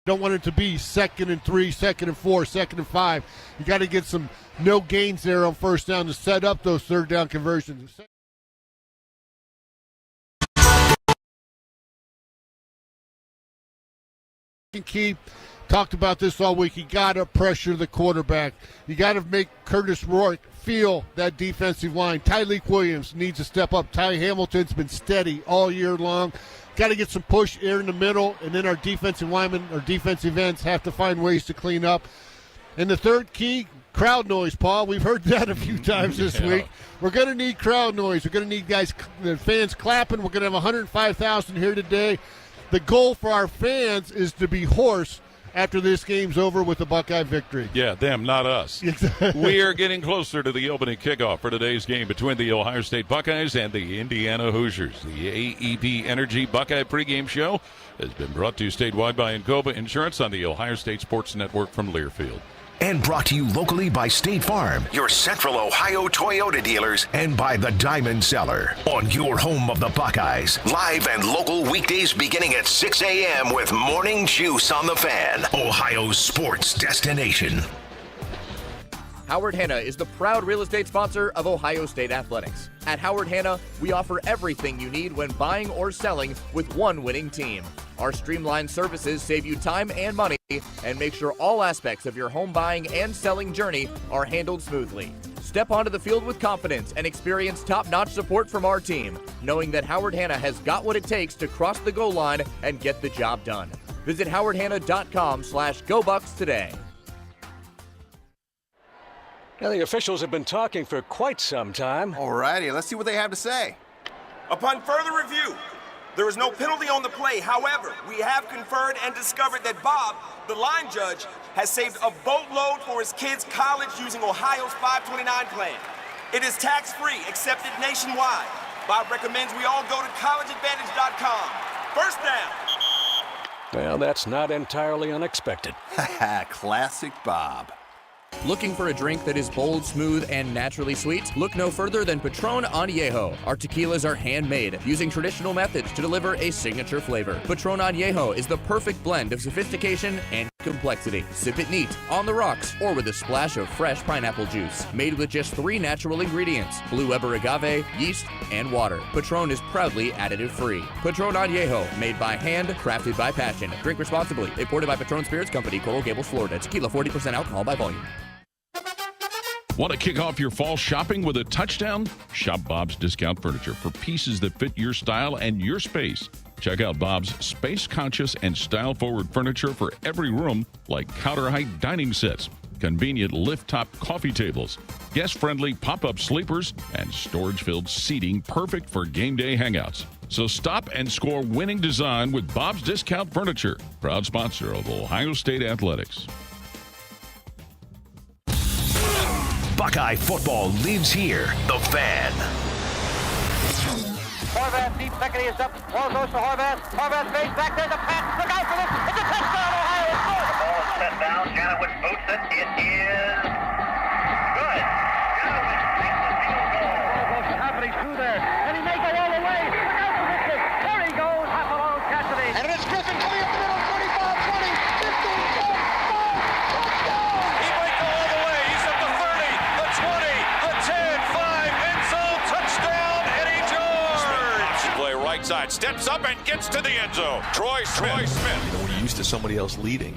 Don't want it to be 2nd and 3, 2nd and 4, 2nd and 5. You got to get some no gains there on first down to set up those third down conversions. Key talked about this all week. You got to pressure the quarterback. You got to make Curtis Rourke feel that defensive line. Tyleek Williams needs to step up. Ty Hamilton's been steady all year long. Got to get some push here in the middle, and then our defensive linemen, our defensive ends have to find ways to clean up. And the third key, crowd noise, Paul. We've heard that a few times this week. We're going to need crowd noise. We're going to need the fans clapping. We're going to have 105,000 here today. The goal for our fans is to be hoarse after this game's over with the Buckeye victory. Yeah, them, not us. We are getting closer to the opening kickoff for today's game between the Ohio State Buckeyes and the Indiana Hoosiers. The AEP Energy Buckeye pregame show has been brought to you statewide by Encoba Insurance on the Ohio State Sports Network from Learfield. And brought to you locally by State Farm, your Central Ohio Toyota dealers, and by the Diamond Cellar. On your home of the Buckeyes, live and local weekdays beginning at 6 a.m. with Morning Juice on the Fan, Ohio's sports destination. Howard Hanna is the proud real estate sponsor of Ohio State Athletics. At Howard Hanna, we offer everything you need when buying or selling with one winning team. Our streamlined services save you time and money and make sure all aspects of your home buying and selling journey are handled smoothly. Step onto the field with confidence and experience top-notch support from our team, knowing that Howard Hanna has got what it takes to cross the goal line and get the job done. Visit howardhanna.com/GoBucks today. Now, the officials have been talking for quite some time. All righty, let's see what they have to say. Upon further review, there is no penalty on the play. However, we have conferred and discovered that Bob, the line judge, has saved a boatload for his kids' college using Ohio's 529 plan. It is tax-free, accepted nationwide. Bob recommends we all go to collegeadvantage.com. First down. Well, that's not entirely unexpected. Classic Bob. Looking for a drink that is bold, smooth, and naturally sweet? Look no further than Patron Añejo. Our tequilas are handmade, using traditional methods to deliver a signature flavor. Patron Añejo is the perfect blend of sophistication and complexity. Sip it neat, on the rocks, or with a splash of fresh pineapple juice. Made with just 3 natural ingredients: blue Weber agave, yeast, and water. Patron is proudly additive-free. Patron Añejo, made by hand, crafted by passion. Drink responsibly. Imported by Patron Spirits Company, Coral Gables, Florida. Tequila, 40% alcohol by volume. Want to kick off your fall shopping with a touchdown? Shop Bob's Discount Furniture for pieces that fit your style and your space. Check out Bob's space-conscious and style-forward furniture for every room, like counter-height dining sets, convenient lift-top coffee tables, guest-friendly pop-up sleepers, and storage-filled seating perfect for game day hangouts. So stop and score winning design with Bob's Discount Furniture, proud sponsor of Ohio State Athletics. Buckeye football lives here. The Fan. Horvath deep second, he is up. Ball goes to Horvath. Horvath face back. There's a pass. Look out for this. It's a touchdown, Ohio. The ball is set down. Janowitz boots it. It is good. Janowitz makes the field goal. Ball goes to Hafford. He's through there. And he may go all the way. Look out for this. There he goes. Half along Cassidy. And it's Griffin coming up the middle. 35, 20, 15, 10, 5. Touchdown. He might go all the way. He's at the 30, the 20, the 10, 5, end zone, touchdown, Eddie George. Play right side, steps up and gets to the end zone. Troy Smith. When you're used to somebody else leading,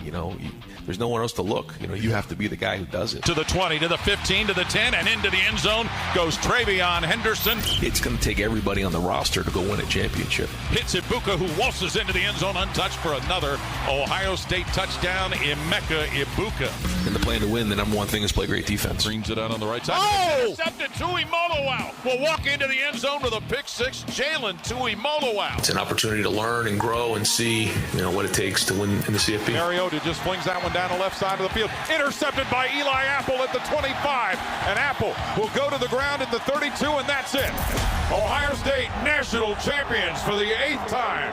there's no one else to look. You have to be the guy who does it. To the 20, to the 15, to the 10, and into the end zone goes Travion Henderson. It's going to take everybody on the roster to go win a championship. Hits Ibuka, who waltzes into the end zone untouched for another Ohio State touchdown. Emeka Ibuka. And the plan to win, the number one thing is play great defense. Screens it out on the right side. Oh! Intercepted. Tuimoloau will walk into the end zone with a pick six. Jalen Tuimoloau. It's an opportunity to learn and grow and see, what it takes to win in the CFP. Mariota just flings that one down the left side of the field. Intercepted by Eli Apple at the 25. And Apple will go to the ground at the 32, and that's it. Ohio State national champions for the 8th time.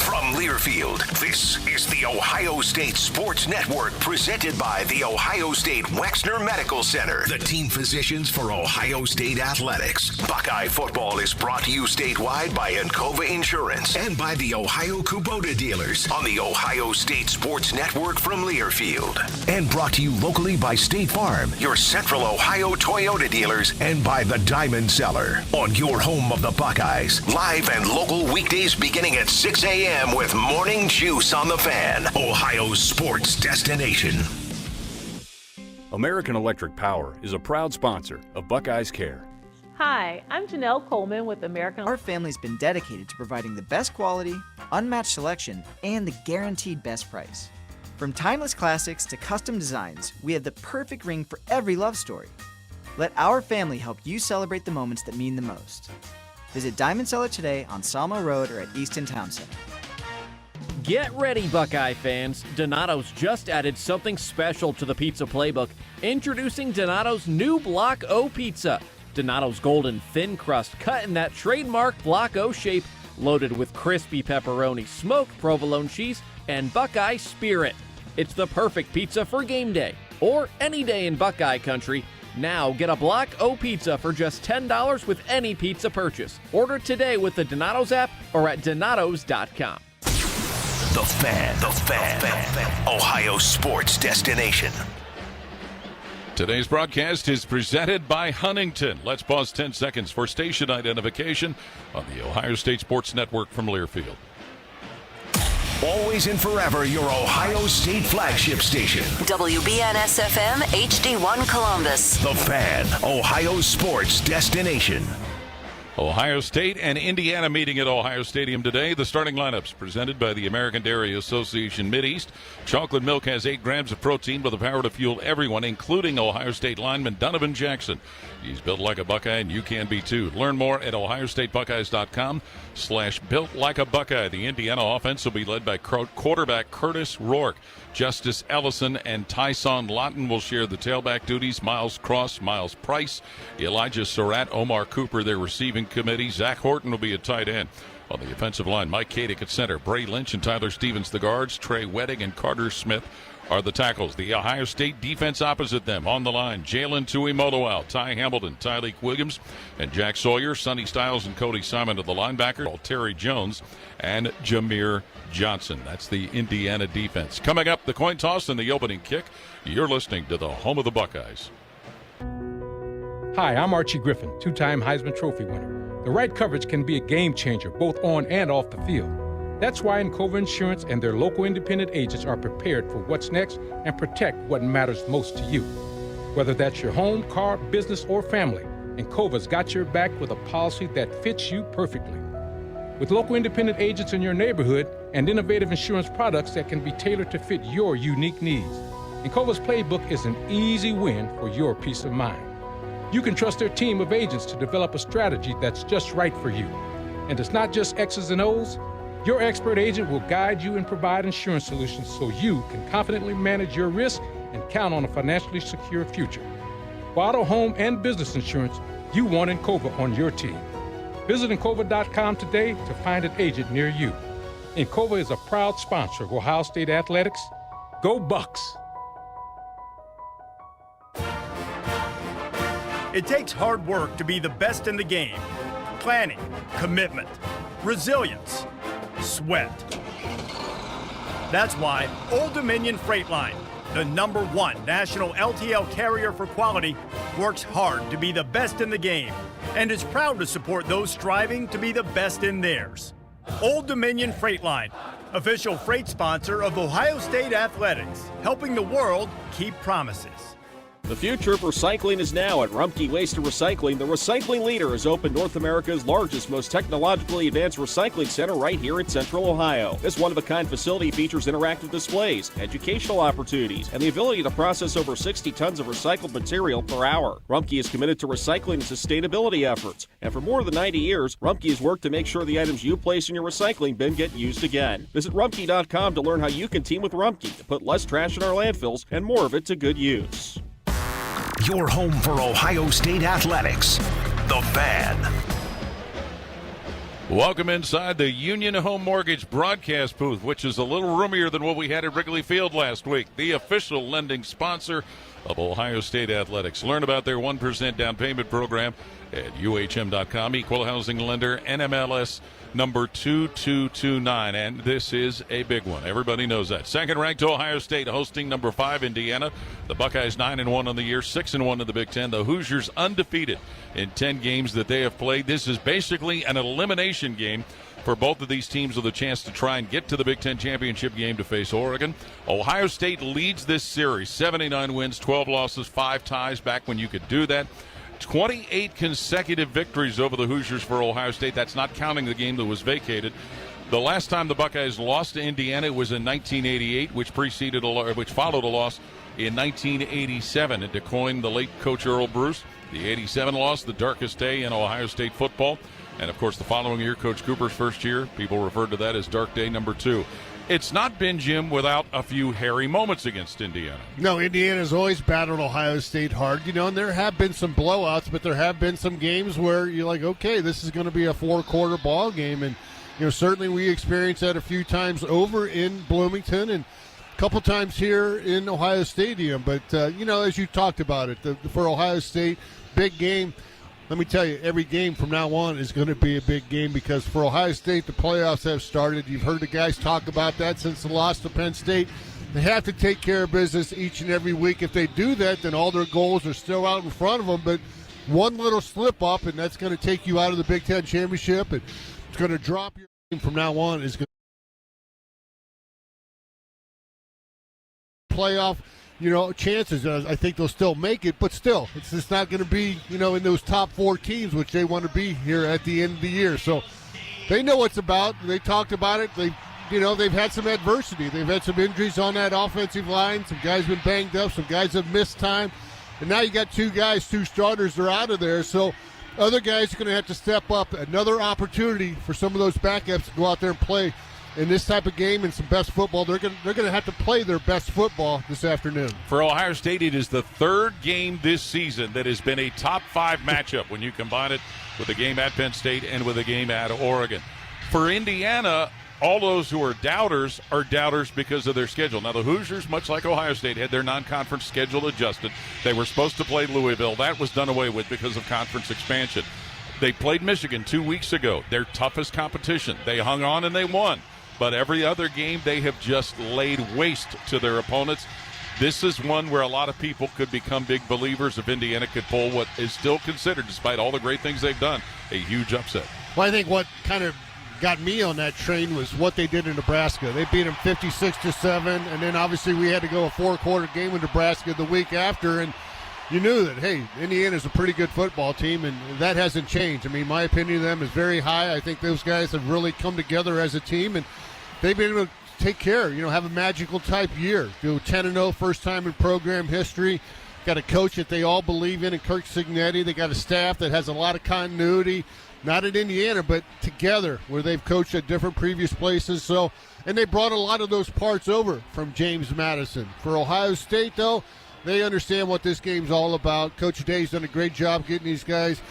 From Learfield, this is the Ohio State Sports Network, presented by the Ohio State Wexner Medical Center, the team physicians for Ohio State athletics. Buckeye football is brought to you statewide by NCAFF Insurance and by the Ohio Kubota dealers on the Ohio State Sports Network from Learfield. And brought to you locally by State Farm, your Central Ohio Toyota dealers, and by the Diamond Cellar on your home of the Buckeyes. Live and local weekdays beginning at 6 a.m. with Morning Juice on the Fan, Ohio's sports destination. American Electric Power is a proud sponsor of Buckeyes Care. Hi, I'm Janelle Coleman with American. Our family's been dedicated to providing the best quality, unmatched selection, and the guaranteed best price. From timeless classics to custom designs, we have the perfect ring for every love story. Let our family help you celebrate the moments that mean the most. Visit Diamond Cellar today on Salmo Road or at Easton Town Center. Get ready, Buckeye fans. Donato's just added something special to the pizza playbook. Introducing Donato's new Block O pizza. Donato's golden thin crust cut in that trademark Block O shape, loaded with crispy pepperoni, smoked provolone cheese, and Buckeye spirit. It's the perfect pizza for game day or any day in Buckeye country. Now get a Block O pizza for just $10 with any pizza purchase. Order today with the Donato's app or at donatos.com. The Fan. Ohio sports destination. Today's broadcast is presented by Huntington. Let's pause 10 seconds for station identification on the Ohio State Sports Network from Learfield. Always and forever, your Ohio State flagship station. WBNS-FM, HD1 Columbus. The Fan, Ohio sports destination. Ohio State and Indiana meeting at Ohio Stadium today. The starting lineups presented by the American Dairy Association Mideast. Chocolate milk has 8 grams of protein with the power to fuel everyone, including Ohio State lineman Donovan Jackson. He's built like a Buckeye, and you can be too. Learn more at ohiostatebuckeyes.com/built like a Buckeye. The Indiana offense will be led by quarterback Curtis Rourke. Justice Ellison and Tyson Lawton will share the tailback duties. Miles Cross, Miles Price, Elijah Surratt, Omar Cooper, their receiving committee. Zach Horton will be a tight end. On the offensive line, Mike Kadick at center. Bray Lynch and Tyler Stevens the guards. Trey Wedding and Carter Smith are the tackles. The Ohio State defense opposite them. On the line, Jalen Tuimoloau, Ty Hamilton, Tyleek Williams, and Jack Sawyer. Sonny Styles and Cody Simon to the linebacker. Terry Jones and Jameer Johnson. That's the Indiana defense. Coming up, the coin toss and the opening kick. You're listening to the home of the Buckeyes. Hi, I'm Archie Griffin, 2-time Heisman Trophy winner. The right coverage can be a game changer, both on and off the field. That's why NCAFF Insurance and their local independent agents are prepared for what's next and protect what matters most to you. Whether that's your home, car, business, or family, NCAFF's got your back with a policy that fits you perfectly. With local independent agents in your neighborhood and innovative insurance products that can be tailored to fit your unique needs, NCAFF's playbook is an easy win for your peace of mind. You can trust their team of agents to develop a strategy that's just right for you. And it's not just X's and O's. Your expert agent will guide you and provide insurance solutions so you can confidently manage your risk and count on a financially secure future. For auto, home, and business insurance, you want NCAFF on your team. Visit NCAFF.com today to find an agent near you. NCAFF is a proud sponsor of Ohio State Athletics. Go Bucks! It takes hard work to be the best in the game. Planning, commitment, resilience, sweat. That's why Old Dominion Freight Line, the #1 national LTL carrier for quality, works hard to be the best in the game and is proud to support those striving to be the best in theirs. Old Dominion Freight Line, official freight sponsor of Ohio State Athletics, helping the world keep promises. The future of recycling is now at Rumpke Waste and Recycling. The recycling leader has opened North America's largest, most technologically advanced recycling center right here in Central Ohio. This one-of-a-kind facility features interactive displays, educational opportunities, and the ability to process over 60 tons of recycled material per hour. Rumpke is committed to recycling and sustainability efforts, and for more than 90 years, Rumpke has worked to make sure the items you place in your recycling bin get used again. Visit Rumpke.com to learn how you can team with Rumpke to put less trash in our landfills and more of it to good use. Your home for Ohio State athletics, The Fan. Welcome inside the Union Home Mortgage broadcast booth, which is a little roomier than what we had at Wrigley Field last week. The official lending sponsor of Ohio State Athletics. Learn about their 1% down payment program at UHM.com. Equal housing lender, NMLS number 2229. And this is a big one. Everybody knows that. Second-ranked Ohio State hosting number 5 Indiana. The Buckeyes 9-1 on the year, 6-1 in the Big Ten. The Hoosiers undefeated in 10 games that they have played. This is basically an elimination game for both of these teams with a chance to try and get to the Big Ten championship game to face Oregon. Ohio State leads this series, 79 wins, 12 losses, 5 ties back when you could do that. 28 consecutive victories over the Hoosiers for Ohio State. That's not counting the game that was vacated. The last time the Buckeyes lost to Indiana was in 1988, which followed a loss in 1987 at DeCoin, the late coach Earl Bruce. The 87 loss, the darkest day in Ohio State football. And, of course, the following year, Coach Cooper's first year, people referred to that as dark day number 2. It's not been, Jim, without a few hairy moments against Indiana. No, Indiana's always battled Ohio State hard, and there have been some blowouts, but there have been some games where you're like, okay, this is going to be a 4-quarter ball game. And, certainly we experienced that a few times over in Bloomington and a couple times here in Ohio Stadium. But, as you talked about it, for Ohio State, big game. Let me tell you, every game from now on is going to be a big game because for Ohio State, the playoffs have started. You've heard the guys talk about that since the loss to Penn State. They have to take care of business each and every week. If they do that, then all their goals are still out in front of them. But one little slip up, and that's going to take you out of the Big Ten championship. And it's going to drop your game from now on. Is going to playoff. Chances, I think they'll still make it, but still, it's just not going to be, in those top 4 teams, which they want to be here at the end of the year. So they know what's about. They talked about it. They've had some adversity. They've had some injuries on that offensive line. Some guys been banged up. Some guys have missed time. And now you got 2 starters are out of there. So other guys are going to have to step up. Another opportunity for some of those backups to go out there and play in this type of game and some best football. They're going to have to play their best football this afternoon. For Ohio State, it is the 3rd game this season that has been a top 5 matchup when you combine it with the game at Penn State and with the game at Oregon. For Indiana, all those who are doubters because of their schedule. Now, the Hoosiers, much like Ohio State, had their non-conference schedule adjusted. They were supposed to play Louisville. That was done away with because of conference expansion. They played Michigan 2 weeks ago, their toughest competition. They hung on and they won. But every other game, they have just laid waste to their opponents. This is one where a lot of people could become big believers if Indiana could pull what is still considered, despite all the great things they've done, a huge upset. Well, I think what kind of got me on that train was what they did in Nebraska. They beat them 56-7, and then obviously we had to go a 4-quarter game with Nebraska the week after, and you knew that, hey, Indiana's a pretty good football team, and that hasn't changed. I mean, my opinion of them is very high. I think those guys have really come together as a team, and they've been able to take care, have a magical type year. Do 10-0, first time in program history. Got a coach that they all believe in Kirk Cignetti. They got a staff that has a lot of continuity, not in Indiana, but together where they've coached at different previous places. So, and they brought a lot of those parts over from James Madison. For Ohio State, though, they understand what this game's all about. Coach Day's done a great job getting these guys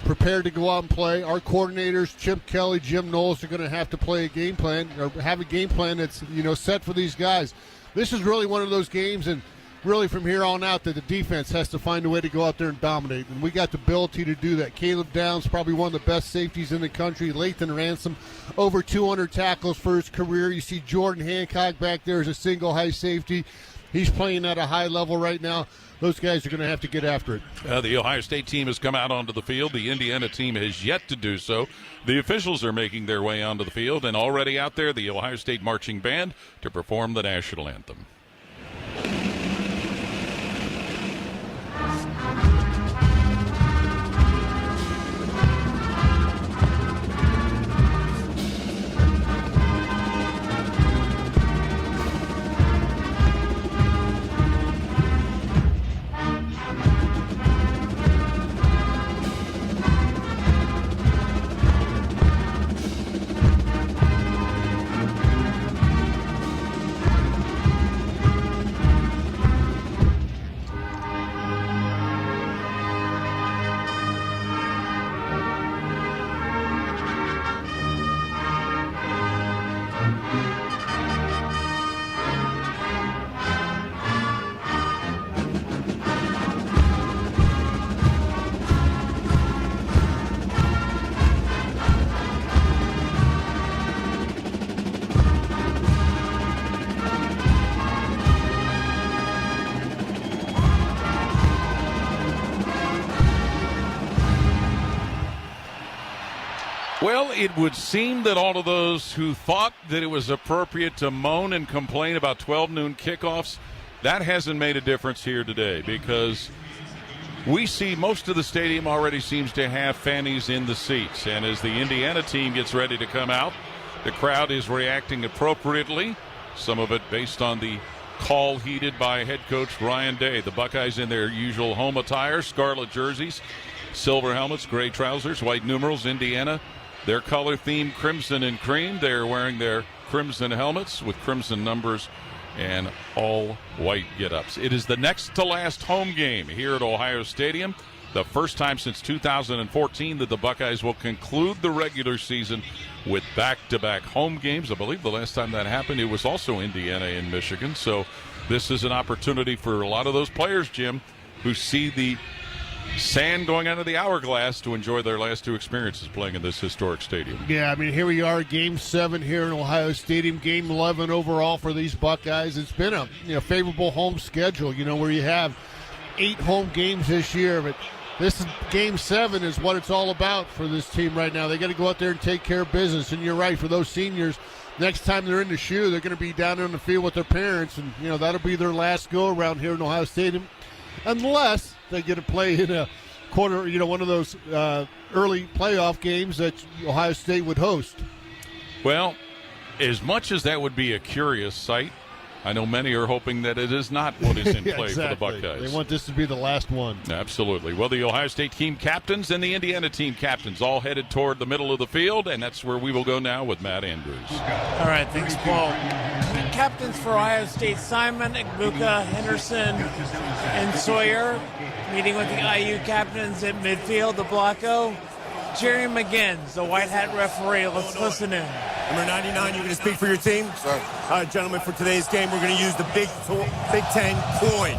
prepared to go out and play. Our coordinators, Chip Kelly, Jim Knowles, are going to have to play a game plan or have a game plan that's set for these guys. This is really one of those games, and really from here on out, that the defense has to find a way to go out there and dominate, and we got the ability to do that. Caleb Downs, probably one of the best safeties in the country. Lathan Ransom, over 200 tackles for his career. You see Jordan Hancock back there as a single high safety. He's playing at a high level right now. Those guys are going to have to get after it. The Ohio State team has come out onto the field. The Indiana team has yet to do so. The officials are making their way onto the field, and already out there, the Ohio State marching band to perform the national anthem. Well, it would seem that all of those who thought that it was appropriate to moan and complain about 12 noon kickoffs, that hasn't made a difference here today, because we see most of the stadium already seems to have fannies in the seats. And as the Indiana team gets ready to come out, the crowd is reacting appropriately, some of it based on the call heeded by head coach Ryan Day. The Buckeyes in their usual home attire, scarlet jerseys, silver helmets, gray trousers, white numerals. Indiana, their color theme, crimson and cream. They're wearing their crimson helmets with crimson numbers and all white get-ups. It is the next to last home game here at Ohio Stadium. The first time since 2014 that the Buckeyes will conclude the regular season with back-to-back home games. I believe the last time that happened, it was also Indiana and Michigan. So this is an opportunity for a lot of those players, Jim, who see the sand going out of the hourglass to enjoy their last two experiences playing in this historic stadium. Yeah, I mean, here we are, Game 7 here in Ohio Stadium, Game 11 overall for these Buckeyes. It's been a favorable home schedule, where you have 8 home games this year, but this is Game 7 is what it's all about for this team right now. They got to go out there and take care of business, and you're right, for those seniors, next time they're in the shoe, they're going to be down on the field with their parents, and that'll be their last go-around here in Ohio Stadium, unless they get to play in a quarter, one of those early playoff games that Ohio State would host. Well, as much as that would be a curious sight, I know many are hoping that it is not what is in play for the Buckeyes. They want this to be the last one. Absolutely. Well, the Ohio State team captains and the Indiana team captains all headed toward the middle of the field, and that's where we will go now with Matt Andrews. All right, thanks, Paul. Team captains for Ohio State: Simon, Igbuka, Henderson, and Sawyer. Meeting with the IU captains at midfield, the Block O. Jerry McGinns, the white hat referee. Let's listen in. Number 99, you're going to speak for your team? Sir. All right, gentlemen, for today's game, we're going to use the Big Ten coin.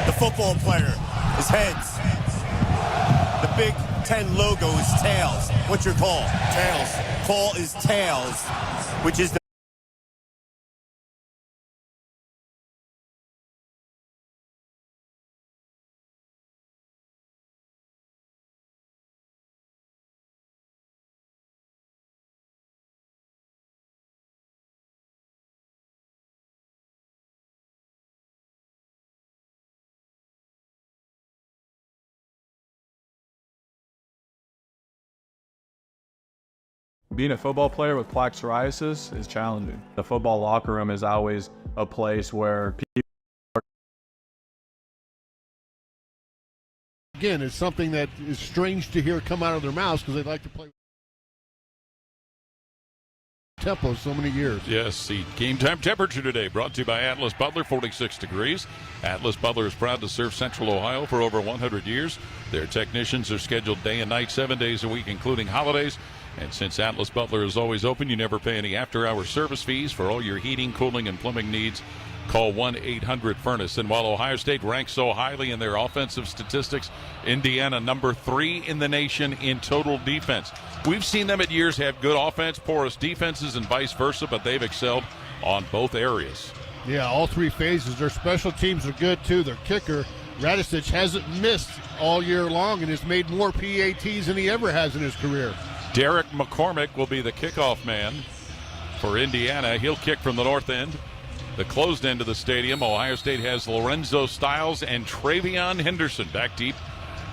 The football player is heads. The Big Ten logo is tails. What's your call? Tails. Call is tails, which is the Being a football player with plaque psoriasis is challenging. The football locker room is always a place where people Again, it's something that is strange to hear come out of their mouths because they like to play tempo so many years. Yes, the game time temperature today brought to you by Atlas Butler, 46 degrees. Atlas Butler is proud to serve Central Ohio for over 100 years. Their technicians are scheduled day and night, 7 days a week, including holidays. And since Atlas Butler is always open, you never pay any after-hour service fees for all your heating, cooling, and plumbing needs. Call 1-800-FURNACE. And while Ohio State ranks so highly in their offensive statistics, Indiana number 3 in the nation in total defense. We've seen them at years have good offense, porous defenses, and vice versa, but they've excelled on both areas. Yeah, all 3 phases. Their special teams are good, too. Their kicker, Radicic, hasn't missed all year long and has made more PATs than he ever has in his career. Derek McCormick will be the kickoff man for Indiana. He'll kick from the north end, the closed end of the stadium. Ohio State has Lorenzo Styles and Travion Henderson back deep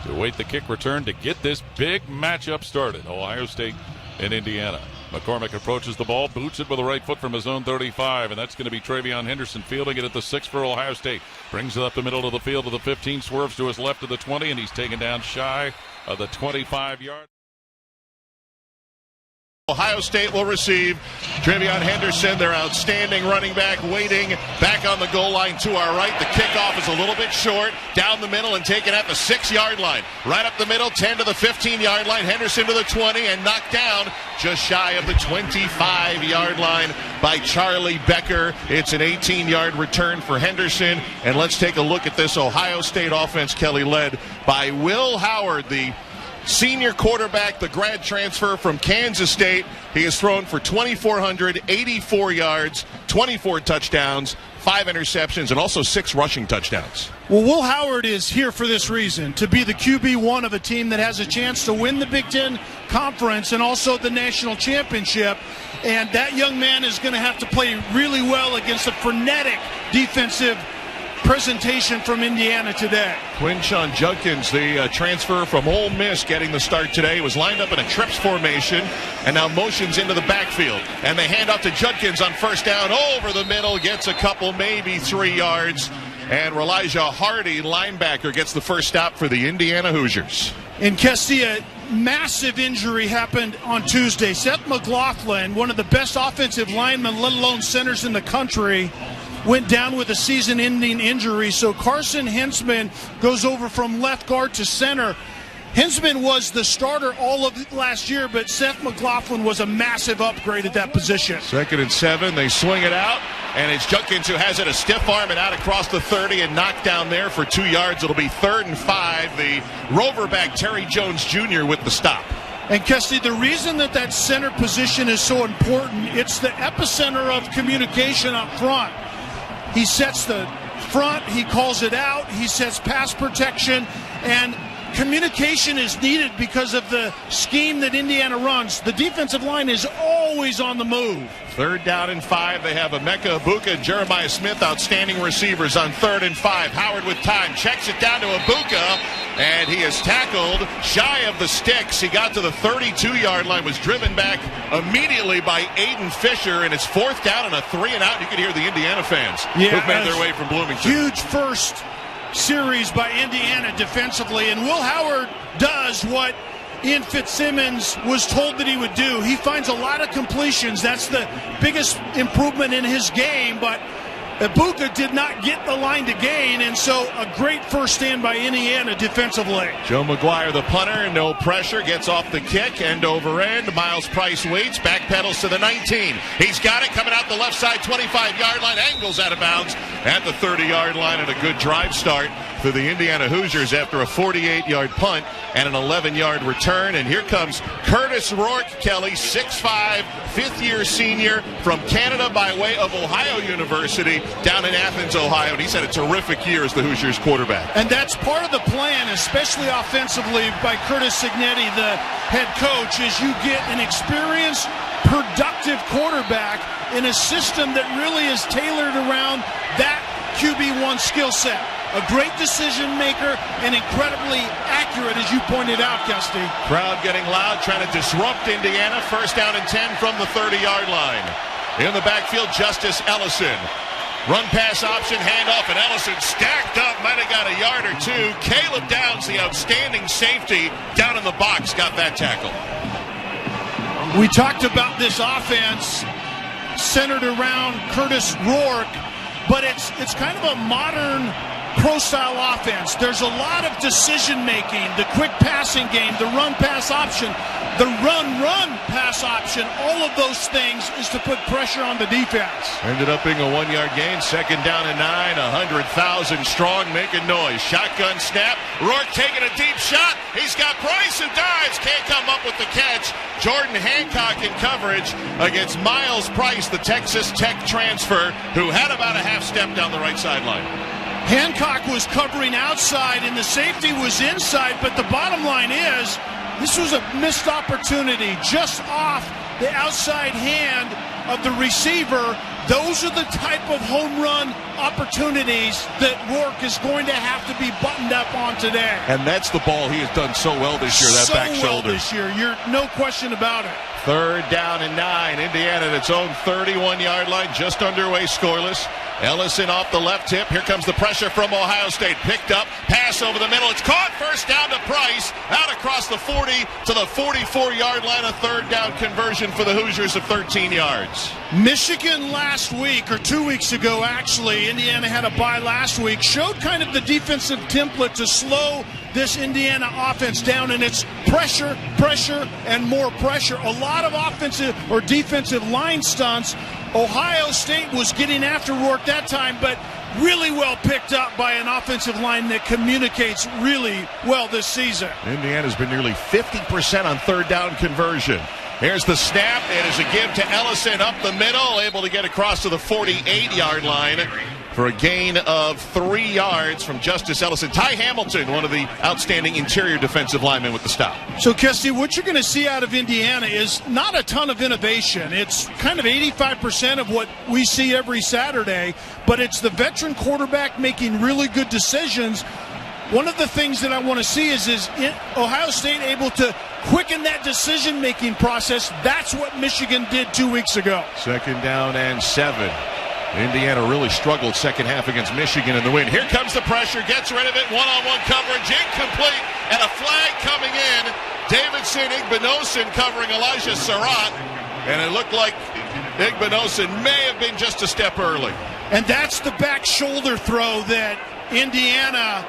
to await the kick return to get this big matchup started. Ohio State and Indiana. McCormick approaches the ball, boots it with the right foot from his own 35, and that's going to be Travion Henderson fielding it at the 6 for Ohio State. Brings it up the middle of the field to the 15, swerves to his left to the 20, and he's taken down shy of the 25-yard. Ohio State will receive Travion Henderson, their outstanding running back, waiting back on the goal line to our right. The kickoff is a little bit short, down the middle and taken at the 6-yard line. Right up the middle, 10 to the 15-yard line, Henderson to the 20, and knocked down just shy of the 25-yard line by Charlie Becker. It's an 18-yard return for Henderson, and let's take a look at this Ohio State offense, Kelly, led by Will Howard, the senior quarterback, the grad transfer from Kansas State. He has thrown for 2,484 yards, 24 touchdowns, 5 interceptions, and also 6 rushing touchdowns. Well, Will Howard is here for this reason, to be the QB1 of a team that has a chance to win the Big Ten Conference and also the national championship. And that young man is going to have to play really well against a frenetic defensive presentation from Indiana today. Quinshon Judkins, the transfer from Ole Miss, getting the start today, was lined up in a trips formation and now motions into the backfield. And they hand off to Judkins on first down over the middle, gets a couple, maybe 3 yards. And Elijah Hardy, linebacker, gets the first stop for the Indiana Hoosiers. In Castilla, massive injury happened on Tuesday. Seth McLaughlin, one of the best offensive linemen, let alone centers in the country, went down with a season-ending injury. So Carson Hensman goes over from left guard to center. Hensman was the starter all of last year, but Seth McLaughlin was a massive upgrade at that position. 2nd and 7, they swing it out, and it's Judkins who has it, a stiff arm and out across the 30 and knocked down there for 2 yards. It'll be 3rd and 5. The rover back Terry Jones Jr. with the stop. And Kesty, the reason that center position is so important, it's the epicenter of communication up front. He sets the front, he calls it out, he sets pass protection, and communication is needed because of the scheme that Indiana runs. The defensive line is always on the move. 3rd down and 5. They have Emeka Ibuka and Jeremiah Smith, outstanding receivers on 3rd and 5. Howard with time, checks it down to Ibuka, and he is tackled shy of the sticks. He got to the 32-yard line, was driven back immediately by Aiden Fisher, and it's 4th down and a 3 and out. You can hear the Indiana fans who've made their way from Bloomington. Huge first series by Indiana defensively, and Will Howard does what Ian Fitzsimmons was told that he would do. He finds a lot of completions. That's the biggest improvement in his game, but Ibuka did not get the line to gain, and so a great first stand by Indiana defensively. Joe McGuire, the punter, no pressure, gets off the kick, end over end. Miles Price waits, backpedals to the 19. He's got it, coming out the left side, 25-yard line, angles out of bounds at the 30-yard line, and a good drive start for the Indiana Hoosiers after a 48-yard punt and an 11-yard return. And here comes Curtis Rourke Kelly, 6'5", fifth-year senior from Canada by way of Ohio University down in Athens, Ohio. And he's had a terrific year as the Hoosiers quarterback. And that's part of the plan, especially offensively by Curtis Signetti, the head coach, is you get an experienced, productive quarterback in a system that really is tailored around that QB1 skill set. A great decision maker and incredibly accurate, as you pointed out, Kesty. Crowd getting loud, trying to disrupt Indiana. 1st down and 10 from the 30-yard line. In the backfield, Justice Ellison. Run pass option, handoff, and Ellison stacked up, might have got a yard or two. Caleb Downs, the outstanding safety, down in the box, got that tackle. We talked about this offense centered around Curtis Rourke, but it's kind of a modern pro-style offense. There's a lot of decision-making, the quick passing game, the run-pass option, the run-pass option. All of those things is to put pressure on the defense. Ended up being a 1-yard gain. 2nd down and 9, 100,000 strong, making noise. Shotgun snap. Rourke taking a deep shot. He's got Price who dives. Can't come up with the catch. Jordan Hancock in coverage against Miles Price, the Texas Tech transfer, who had about a half step down the right sideline. Hancock was covering outside and the safety was inside, but the bottom line is this was a missed opportunity just off the outside hand of the receiver. Those are the type of home run opportunities that Rourke is going to have to be buttoned up on today. And that's the ball he has done so well this year, that back shoulder. This year, you're no question about it. 3rd down and 9. Indiana at its own 31-yard line, just underway, scoreless. Ellison off the left hip. Here comes the pressure from Ohio State. Picked up, pass over the middle. It's caught. 1st down to Price. Out across the 40 to the 44-yard line. A 3rd down conversion for the Hoosiers of 13 yards. Michigan last week, or 2 weeks ago actually, Indiana had a bye last week, showed kind of the defensive template to slow this Indiana offense down, and it's pressure, and more pressure. A lot of offensive or defensive line stunts. Ohio State was getting after Rourke that time, but really well picked up by an offensive line that communicates really well this season. Indiana's been nearly 50% on 3rd down conversion. Here's the snap. It is a give to Ellison up the middle, able to get across to the 48-yard line for a gain of 3 yards from Justice Ellison. Ty Hamilton, one of the outstanding interior defensive linemen with the stop. So, Kesty, what you're going to see out of Indiana is not a ton of innovation. It's kind of 85% of what we see every Saturday, but it's the veteran quarterback making really good decisions. One of the things that I want to see is Ohio State able to quicken that decision-making process. That's what Michigan did 2 weeks ago. 2nd down and 7. Indiana really struggled second half against Michigan in the win. Here comes the pressure, gets rid of it, one-on-one coverage, incomplete, and a flag coming in. Davidson Igbinosun covering Elijah Surratt, and it looked like Igbinosun may have been just a step early. And that's the back shoulder throw that Indiana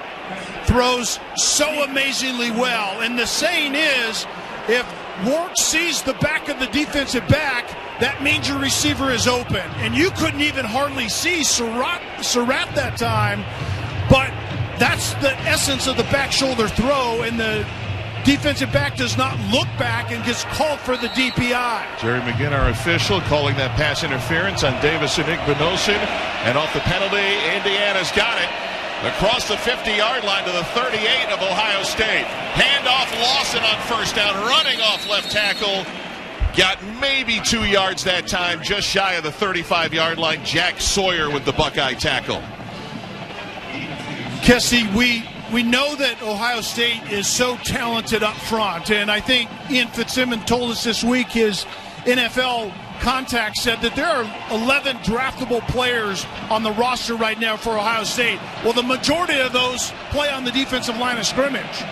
throws so amazingly well. And the saying is, if Rourke sees the back of the defensive back, that means your receiver is open. And you couldn't even hardly see Surratt that time, but that's the essence of the back shoulder throw, and the defensive back does not look back and gets called for the DPI. Jerry McGinn, our official, calling that pass interference on Davison Igbinosun, and off the penalty, Indiana's got it. Across the 50-yard line to the 38 of Ohio State. Handoff Lawson on first down, running off left tackle. Got maybe 2 yards that time, just shy of the 35-yard line. Jack Sawyer with the Buckeye tackle. Kessie, we know that Ohio State is so talented up front, and I think Ian Fitzsimmons told us this week his NFL contact said that there are 11 draftable players on the roster right now for Ohio State. Well, the majority of those play on the defensive line of scrimmage.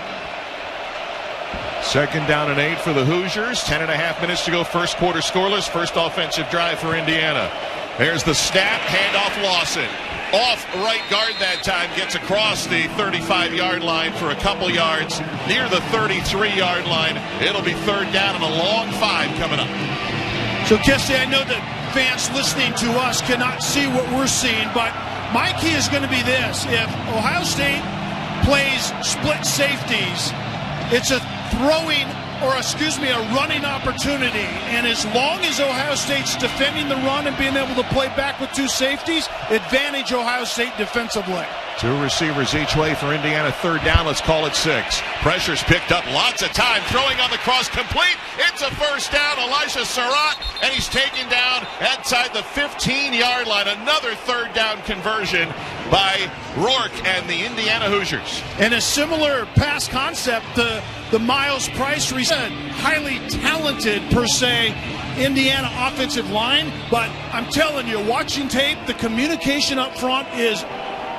2nd down and 8 for the Hoosiers. 10.5 minutes to go. First quarter scoreless. First offensive drive for Indiana. There's the snap. Handoff Lawson. Off right guard that time. Gets across the 35-yard line for a couple yards. Near the 33-yard line. It'll be 3rd down and a long 5 coming up. So, Kessie, I know that fans listening to us cannot see what we're seeing, but my key is going to be this. If Ohio State plays split safeties, it's a running opportunity. And as long as Ohio State's defending the run and being able to play back with 2 safeties, advantage Ohio State defensively. 2 receivers each way for Indiana. 3rd down, let's call it 6. Pressure's picked up, lots of time. Throwing on the cross, complete. It's a first down, Elijah Surratt, and he's taken down outside the 15-yard line. Another 3rd down conversion by Rourke and the Indiana Hoosiers. And a similar pass concept, the Miles Price reset, highly talented per se Indiana offensive line, but I'm telling you, watching tape, the communication up front is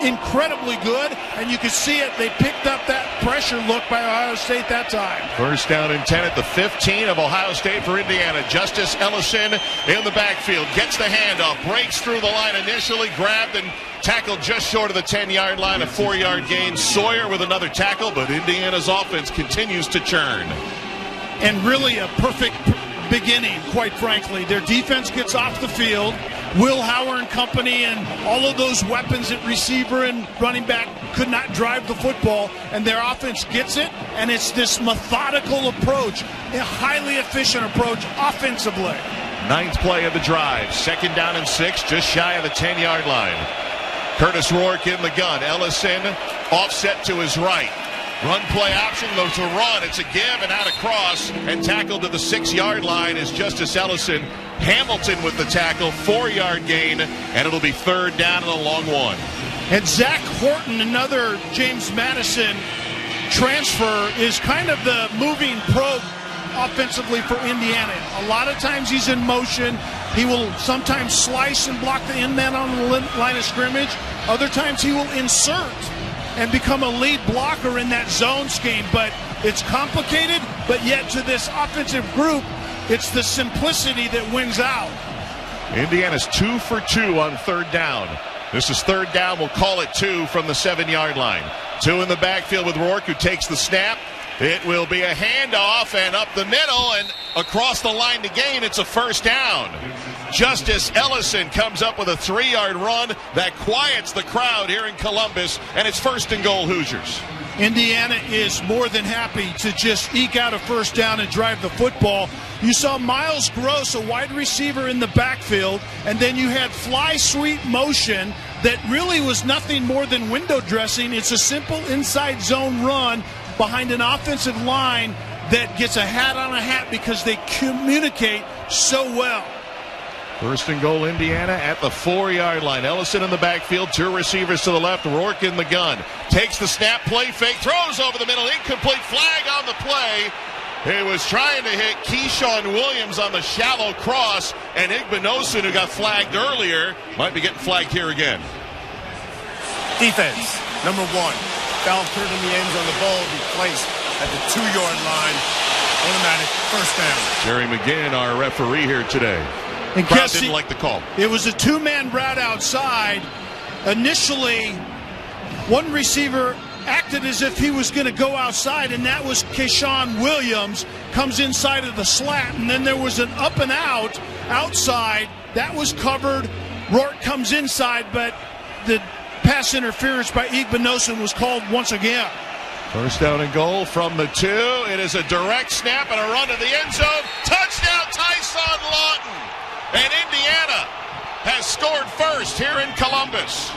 incredibly good, and you can see it. They picked up that pressure look by Ohio State that time. 1st down and 10 at the 15 of Ohio State for Indiana. Justice Ellison in the backfield, gets the handoff, breaks through the line initially, grabbed and tackled just short of the 10-yard line, a 4-yard gain. Sawyer with another tackle, but Indiana's offense continues to churn. And really a perfect beginning, quite frankly. Their defense gets off the field. Will Howard and company and all of those weapons at receiver and running back could not drive the football, and their offense gets it, and it's this methodical approach, a highly efficient approach offensively. 9th play of the drive. 2nd down and 6, just shy of the 10-yard line. Curtis Rourke in the gun. Ellison offset to his right. Run play option, though, to run. It's a give and out across, and tackled to the 6-yard line is Justice Ellison. Hamilton with the tackle, 4-yard gain, and it'll be 3rd down and a long 1. And Zach Horton, another James Madison transfer, is kind of the moving probe offensively for Indiana. A lot of times he's in motion. He will sometimes slice and block the end man on the line of scrimmage. Other times he will insert and become a lead blocker in that zone scheme. But it's complicated, but yet to this offensive group, it's the simplicity that wins out. Indiana's 2 for 2 on 3rd down. This is 3rd down. We'll call it 2 from the 7-yard line. 2 in the backfield with Rourke, who takes the snap. It will be a handoff and up the middle and across the line to gain. It's a 1st down. Justice Ellison comes up with a 3-yard run that quiets the crowd here in Columbus, and it's 1st and goal Hoosiers. Indiana is more than happy to just eke out a first down and drive the football. You saw Miles Gross, a wide receiver in the backfield, and then you had fly sweep motion that really was nothing more than window dressing. It's a simple inside zone run behind an offensive line that gets a hat on a hat because they communicate so well. 1st and goal Indiana at the 4-yard line. Ellison in the backfield, 2 receivers to the left, Rourke in the gun. Takes the snap, play fake, throws over the middle, incomplete, flag on the play. He was trying to hit Keyshawn Williams on the shallow cross, and Igbinosun, who got flagged earlier, might be getting flagged here again. Defense, number 1. Foul occurred in the end zone. The ball will be placed at the 2-yard line. Automatic first down. Jerry McGinn, our referee here today. And Crowd didn't like the call. It was a 2-man route outside. Initially, one receiver acted as if he was going to go outside, and that was Keyshawn Williams. Comes inside of the slat, and then there was an up and out outside. That was covered. Rourke comes inside, but the pass interference by Igbinosun was called once again. 1st down and goal from the 2. It is a direct snap and a run to the end zone. Touchdown, Tyson Lawton. And Indiana has scored first here in Columbus.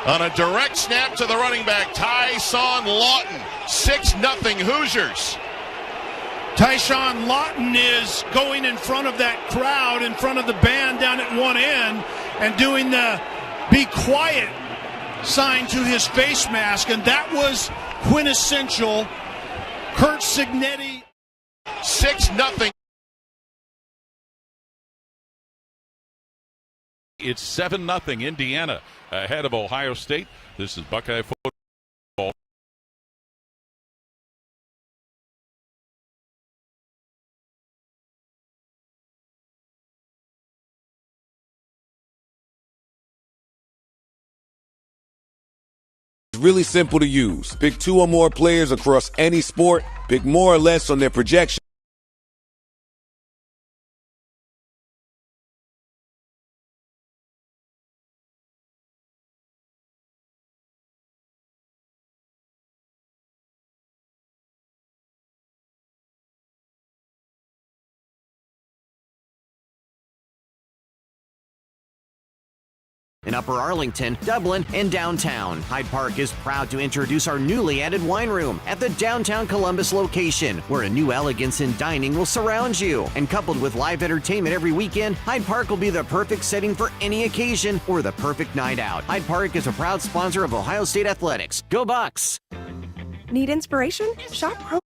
On a direct snap to the running back, Tyson Lawton. 6-0 Hoosiers. Tyson Lawton is going in front of that crowd, in front of the band down at one end, and doing the be quiet sign to his face mask, and that was quintessential Kurt Signetti. 6-0. It's 7-0 Indiana ahead of Ohio State. This is Buckeye football. It's really simple to use. Pick 2 or more players across any sport. Pick more or less on their projection. In Upper Arlington, Dublin, and downtown, Hyde Park is proud to introduce our newly added wine room at the downtown Columbus location, where a new elegance in dining will surround you. And coupled with live entertainment every weekend, Hyde Park will be the perfect setting for any occasion or the perfect night out. Hyde Park is a proud sponsor of Ohio State Athletics. Go Bucks! Need inspiration? Shop Pro.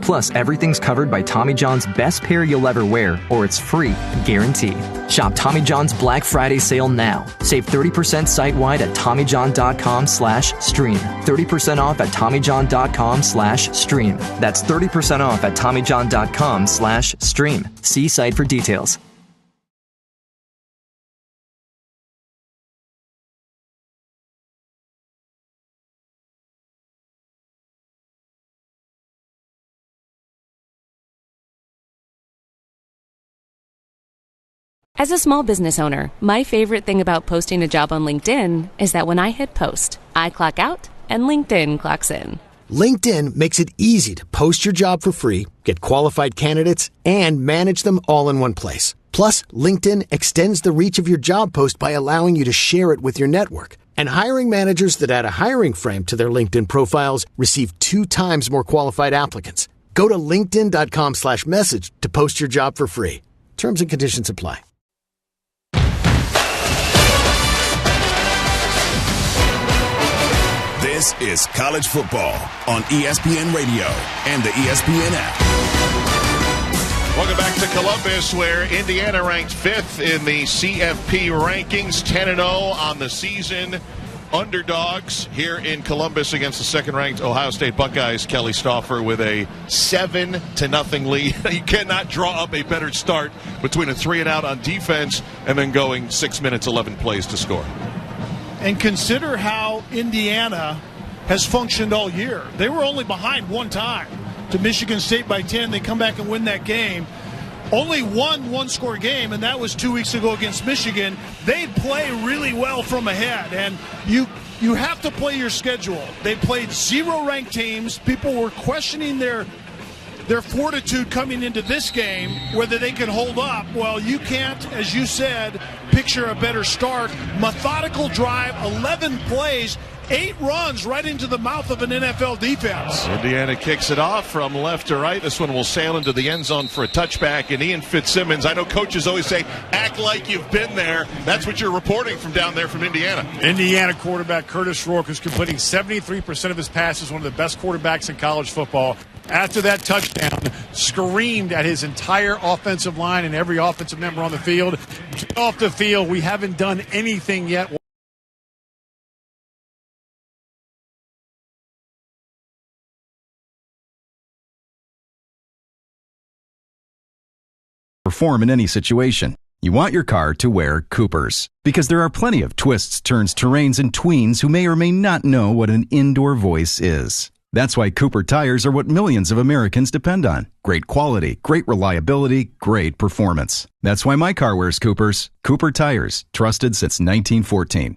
Plus, everything's covered by Tommy John's best pair you'll ever wear, or it's free, guarantee. Shop Tommy John's Black Friday sale now. Save 30% site-wide at TommyJohn.com/stream. 30% off at TommyJohn.com/stream. That's 30% off at TommyJohn.com/stream. See site for details. As a small business owner, my favorite thing about posting a job on LinkedIn is that when I hit post, I clock out and LinkedIn clocks in. LinkedIn makes it easy to post your job for free, get qualified candidates, and manage them all in one place. Plus, LinkedIn extends the reach of your job post by allowing you to share it with your network. And hiring managers that add a hiring frame to their LinkedIn profiles receive 2 times more qualified applicants. Go to linkedin.com/message to post your job for free. Terms and conditions apply. This is college football on ESPN Radio and the ESPN app. Welcome back to Columbus, where Indiana ranked 5th in the CFP rankings, 10-0 on the season. Underdogs here in Columbus against the second-ranked Ohio State Buckeyes. Kelly Stauffer with a 7-0 lead. You cannot draw up a better start between a 3-and-out on defense and then going 6 minutes, 11 plays to score. And consider how Indiana has functioned all year. They were only behind one time to Michigan State by 10. They come back and win that game. Only one-score game, and that was 2 weeks ago against Michigan. They play really well from ahead, and you have to play your schedule. They played 0 ranked teams. People were questioning their fortitude coming into this game, whether they can hold up. Well, you can't, as you said, picture a better start. Methodical drive, 11 plays, 8 runs right into the mouth of an NFL defense. Indiana kicks it off from left to right. This one will sail into the end zone for a touchback. And Ian Fitzsimmons, I know coaches always say, act like you've been there. That's what you're reporting from down there from Indiana. Indiana quarterback Curtis Rourke is completing 73% of his passes, one of the best quarterbacks in college football. After that touchdown, screamed at his entire offensive line and every offensive member on the field. Get off the field. We haven't done anything yet. Perform in any situation. You want your car to wear Coopers. Because there are plenty of twists, turns, terrains, and tweens who may or may not know what an indoor voice is. That's why Cooper tires are what millions of Americans depend on. Great quality, great reliability, great performance. That's why my car wears Coopers. Cooper tires, trusted since 1914.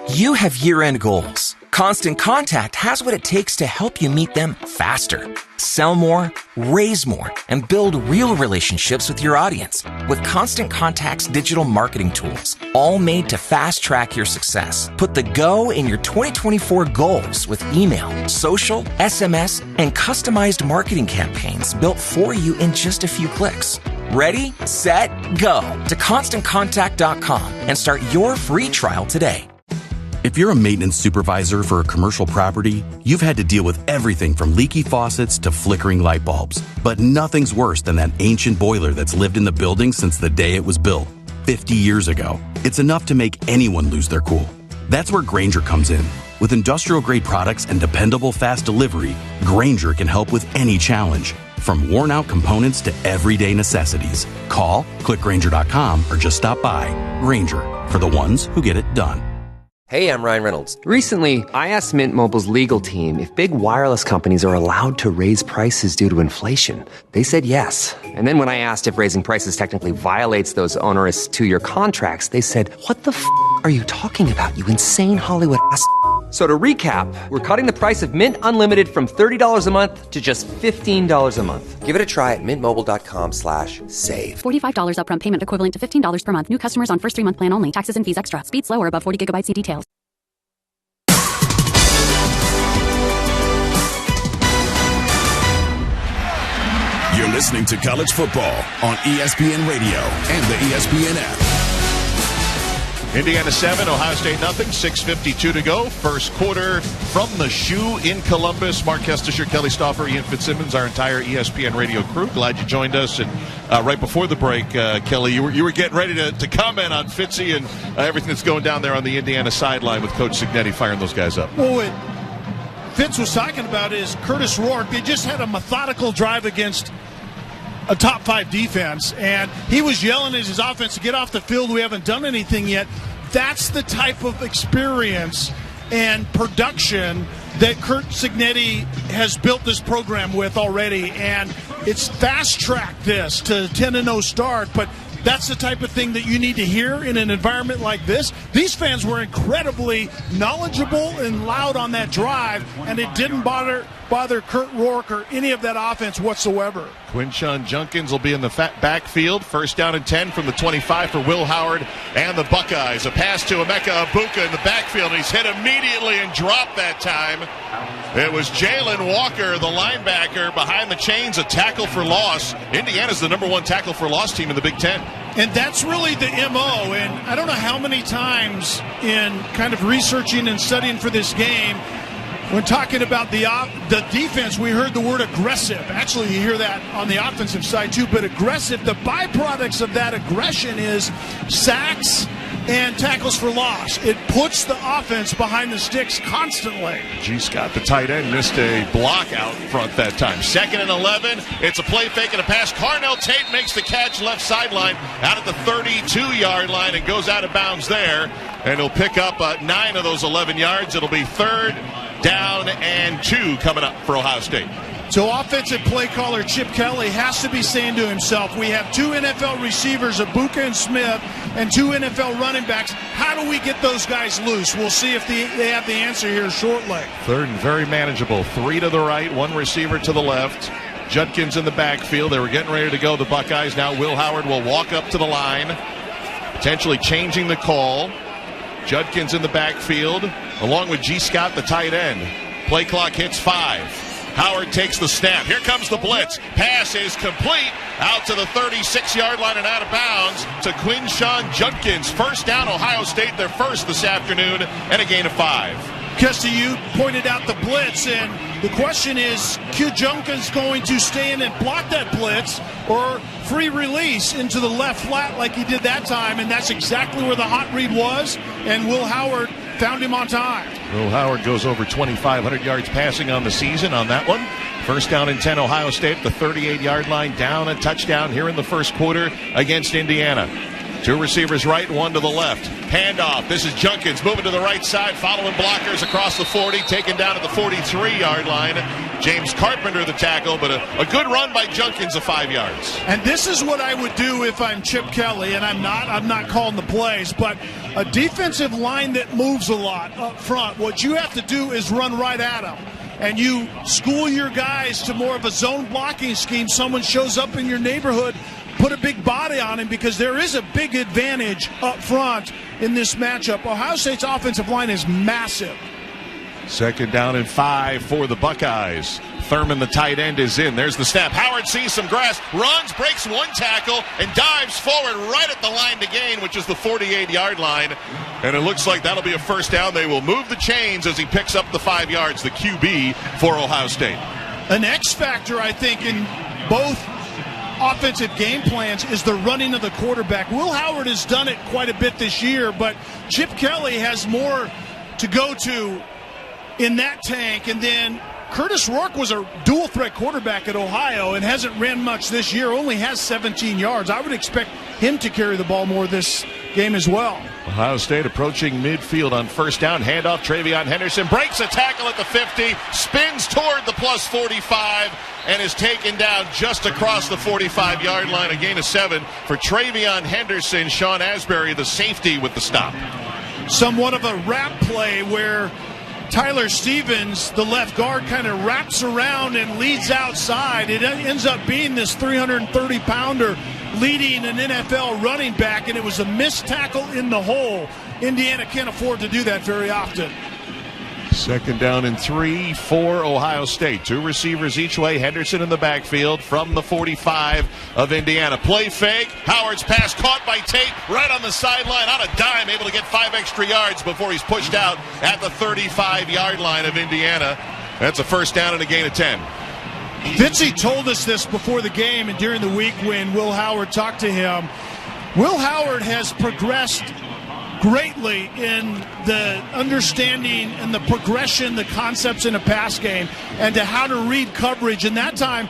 You have year-end goals. Constant Contact has what it takes to help you meet them faster. Sell more, raise more, and build real relationships with your audience with Constant Contact's digital marketing tools, all made to fast-track your success. Put the go in your 2024 goals with email, social, SMS, and customized marketing campaigns built for you in just a few clicks. Ready, set, go to ConstantContact.com and start your free trial today. If you're a maintenance supervisor for a commercial property, you've had to deal with everything from leaky faucets to flickering light bulbs. But nothing's worse than that ancient boiler that's lived in the building since the day it was built, 50 years ago. It's enough to make anyone lose their cool. That's where Grainger comes in. With industrial-grade products and dependable fast delivery, Grainger can help with any challenge, from worn-out components to everyday necessities. Call, click Grainger.com, or just stop by. Grainger, for the ones who get it done. Hey, I'm Ryan Reynolds. Recently, I asked Mint Mobile's legal team if big wireless companies are allowed to raise prices due to inflation. They said yes. And then when I asked if raising prices technically violates those onerous 2-year contracts, they said, "What the f*** are you talking about, you insane Hollywood ass?" So to recap, we're cutting the price of Mint Unlimited from $30 a month to just $15 a month. Give it a try at mintmobile.com/save. $45 upfront payment equivalent to $15 per month. New customers on first 3-month plan only. Taxes and fees extra. Speed slower above 40 gigabytes. See details. You're listening to College Football on ESPN Radio and the ESPN app. Indiana 7, Ohio State nothing. 6:52 to go. First quarter from the shoe in Columbus. Mark Kestisher, Kelly Stauffer, Ian Fitzsimmons, our entire ESPN radio crew. Glad you joined us. And right before the break, Kelly, you were getting ready to comment on Fitzy and everything that's going down there on the Indiana sideline with Coach Cignetti firing those guys up. Well, what Fitz was talking about is Curtis Rourke. They just had a methodical drive against a top 5 defense, and he was yelling at his offense to get off the field. We haven't done anything yet. That's the type of experience and production that Kurt Cignetti has built this program with already, and it's fast-tracked this to 10-0 start, but that's the type of thing that you need to hear in an environment like this. These fans were incredibly knowledgeable and loud on that drive, and it didn't bother Kurt Rourke or any of that offense whatsoever. Quinshon Junkins will be in the backfield. First down and 10 from the 25 for Will Howard and the Buckeyes. A pass to Emeka Egbuka in the backfield, and he's hit immediately and dropped that time. It was Jalen Walker, the linebacker, behind the chains, a tackle for loss. Indiana's the #1 tackle for loss team in the Big Ten. And that's really the MO, and I don't know how many times in kind of researching and studying for this game, when talking about the defense, we heard the word aggressive. Actually, you hear that on the offensive side too, but aggressive, the byproducts of that aggression is sacks and tackles for loss. It puts the offense behind the sticks constantly. G. Scott, the tight end, missed a block out front that time. 2nd and 11. It's a play fake and a pass. Carnell Tate makes the catch left sideline out at the 32-yard line and goes out of bounds there. And he'll pick up 9 of those 11 yards. It'll be 3rd down and 2 coming up for Ohio State. So offensive play caller Chip Kelly has to be saying to himself, we have 2 NFL receivers, Abuka and Smith, and 2 NFL running backs. How do we get those guys loose? We'll see if they have the answer here shortly. Third and very manageable. 3 to the right, 1 receiver to the left. Judkins in the backfield. They were getting ready to go, the Buckeyes. Now Will Howard will walk up to the line, potentially changing the call. Judkins in the backfield, along with G. Scott, the tight end. Play clock hits 5. Howard takes the snap. Here comes the blitz. Pass is complete out to the 36-yard line and out of bounds to Quinshawn Judkins. First down, Ohio State, their first this afternoon, and a gain of 5. Kesty, you pointed out the blitz, and the question is, Q Judkins going to stay in and block that blitz or free release into the left flat like he did that time? And that's exactly where the hot read was, and Will Howard found him on time. Will Howard goes over 2,500 yards passing on the season on that one. First down and 10, Ohio State at the 38-yard line, down a touchdown here in the first quarter against Indiana. 2 receivers right, 1 to the left. Handoff. This is Judkins moving to the right side, following blockers across the 40, taken down at the 43-yard line. James Carpenter the tackle, but a good run by Judkins of 5 yards. And this is what I would do if I'm Chip Kelly, and I'm not calling the plays, but a defensive line that moves a lot up front, what you have to do is run right at them. And you school your guys to more of a zone blocking scheme. Someone shows up in your neighborhood, put a big body on him, because there is a big advantage up front in this matchup. Ohio State's offensive line is massive. Second down and 5 for the Buckeyes. Thurman, the tight end, is in. There's the snap. Howard sees some grass, runs, breaks 1 tackle, and dives forward right at the line to gain, which is the 48-yard line. And it looks like that'll be a first down. They will move the chains as he picks up the 5 yards, the QB for Ohio State. An X factor, I think, in both offensive game plans is the running of the quarterback. Will Howard has done it quite a bit this year, but Chip Kelly has more to go to in that tank. And then Curtis Rourke was a dual-threat quarterback at Ohio and hasn't ran much this year, only has 17 yards. I would expect him to carry the ball more this game as well. Ohio State approaching midfield on first down. Handoff, Travion Henderson breaks a tackle at the 50, spins toward the plus 45, and is taken down just across the 45-yard line. A gain of 7 for Travion Henderson. Sean Asbury, the safety, with the stop. Somewhat of a wrap play where Tyler Stevens, the left guard, kind of wraps around and leads outside. It ends up being this 330-pounder leading an NFL running back, and it was a missed tackle in the hole. Indiana can't afford to do that very often. Second down and 3 for Ohio State. 2 receivers each way. Henderson in the backfield from the 45 of Indiana. Play fake. Howard's pass caught by Tate right on the sideline on a dime, able to get 5 extra yards before he's pushed out at the 35-yard line of Indiana. That's a first down and a gain of 10. Fitzy told us this before the game and during the week when Will Howard talked to him. Will Howard has progressed greatly in the understanding and the progression, the concepts in a pass game, and to how to read coverage. And that time,